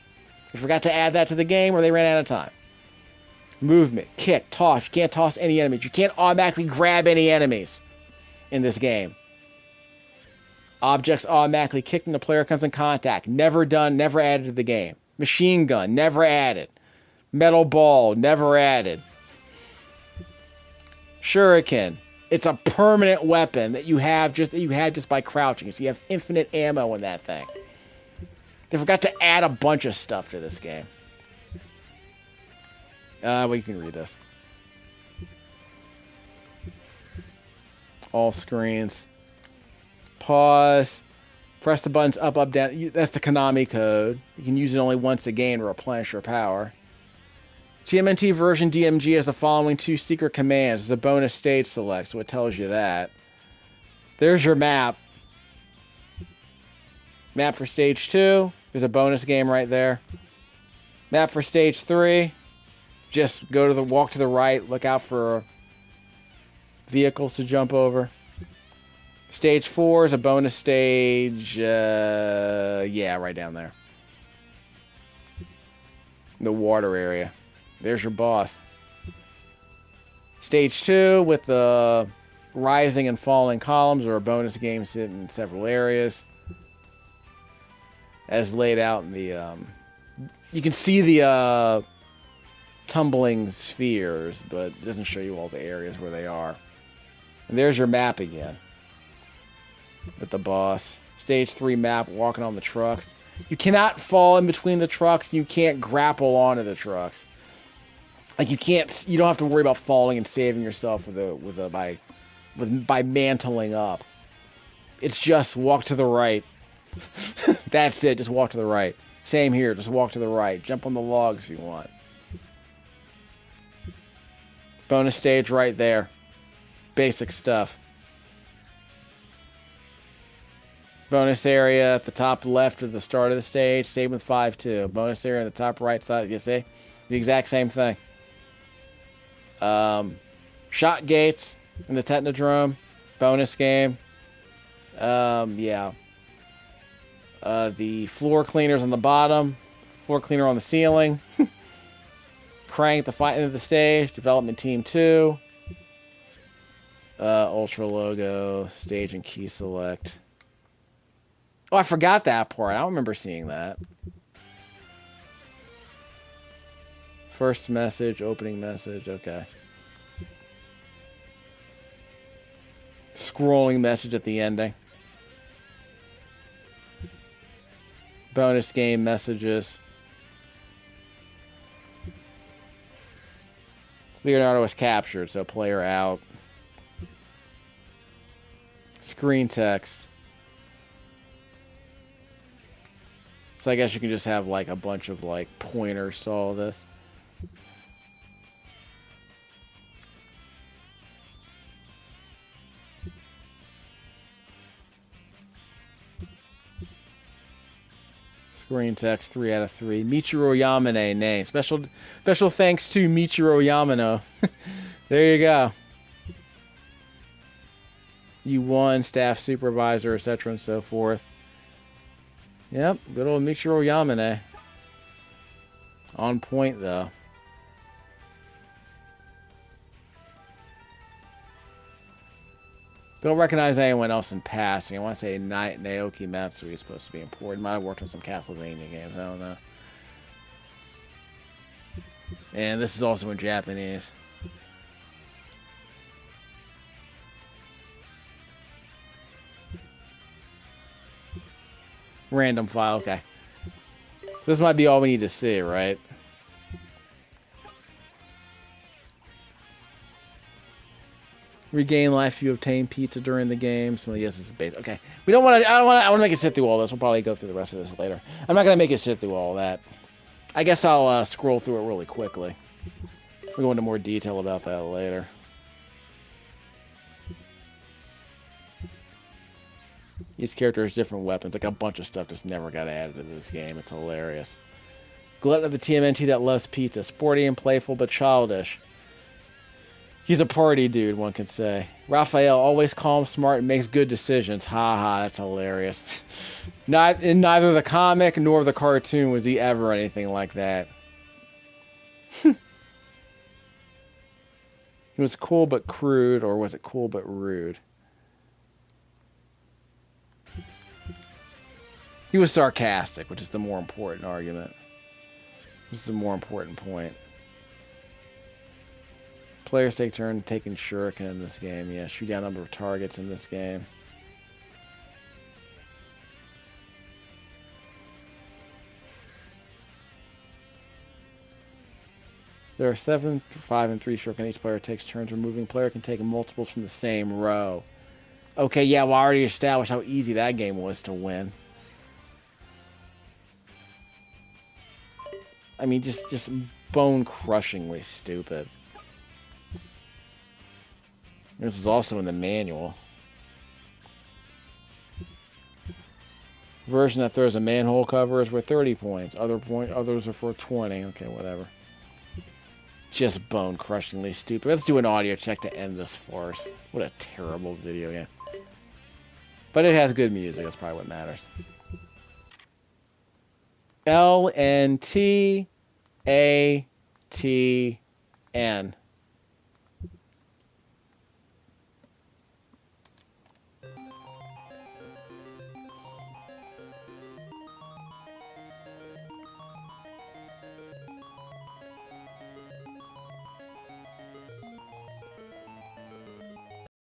They forgot to add that to the game or they ran out of time. Movement, kick, toss. You can't toss any enemies. You can't automatically grab any enemies in this game. Objects automatically kicked when the player comes in contact. Never done, never added to the game. Machine gun, never added. Metal ball, never added. Shuriken. It's a permanent weapon that you have just by crouching. So you have infinite ammo in that thing. They forgot to add a bunch of stuff to this game. Well, you can read this. All screens. Pause. Press the buttons up, up, down. That's the Konami code. You can use it only once a game to replenish your power. TMNT version DMG has the following 2 secret commands. It's a bonus stage select, so it tells you that. There's your map. Map for stage 2. There's a bonus game right there. Map for stage 3. Just walk to the right. Look out for vehicles to jump over. Stage 4 is a bonus stage. Yeah, right down there. The water area. There's your boss. Stage 2 with the rising and falling columns are a bonus game sit in several areas. As laid out in the... you can see the tumbling spheres, but it doesn't show you all the areas where they are. And there's your map again. With the boss. Stage 3 map, walking on the trucks. You cannot fall in between the trucks. You can't grapple onto the trucks. Like you don't have to worry about falling and saving yourself by mantling up. It's just walk to the right. That's it. Just walk to the right. Same here. Just walk to the right. Jump on the logs if you want. Bonus stage right there. Basic stuff. Bonus area at the top left at the start of the stage. Same with 5-2. Bonus area on the top right side. You see? The exact same thing. Shot gates in the Technodrome. Bonus game. Yeah. The floor cleaners on the bottom. Floor cleaner on the ceiling. Crank at the fight end of the stage. Development Team 2. Ultra logo. Stage and key select. Oh, I forgot that part. I don't remember seeing that. First message, opening message. Okay. Scrolling message at the ending. Bonus game messages. Leonardo was captured, so player out. Screen text. So I guess you can just have like a bunch of like pointers to all this. Screen text 3 out of 3. Michiro Yamane name. Special thanks to Michiro Yamano. There you go. You won, staff supervisor, etc. and so forth. Yep, good old Michiro Yamane. On point, though. Don't recognize anyone else in passing. I want to say Naoki Matsui is supposed to be important. Might have worked on some Castlevania games. I don't know. And this is also in Japanese. Random file, okay. So this might be all we need to see, right? Regain life if you obtain pizza during the game. So yes, it's a base. Okay. We don't want to. I want to make it sit through all this. We'll probably go through the rest of this later. I'm not gonna make it sit through all that. I guess I'll scroll through it really quickly. We'll go into more detail about that later. Each character has different weapons. Like a bunch of stuff just never got added to this game. It's hilarious. Glutton of the TMNT that loves pizza. Sporty and playful, but childish. He's a party dude, one could say. Raphael, always calm, smart, and makes good decisions. Ha ha, that's hilarious. In neither the comic nor the cartoon was he ever anything like that. He was cool but crude, or was it cool but rude? He was sarcastic, which is the more important argument. This is the more important point. Players take turn taking shuriken in this game. Yeah, shoot down a number of targets in this game. There are 7, 5, and 3 shuriken. Each player takes turns removing. Player can take multiples from the same row. Okay, yeah, well, I already established how easy that game was to win. I mean, just bone-crushingly stupid. This is also in the manual. Version that throws a manhole cover is worth 30 points. Others are for 20. Okay, whatever. Just bone-crushingly stupid. Let's do an audio check to end this farce. What a terrible video game. But it has good music. That's probably what matters. LNTATN.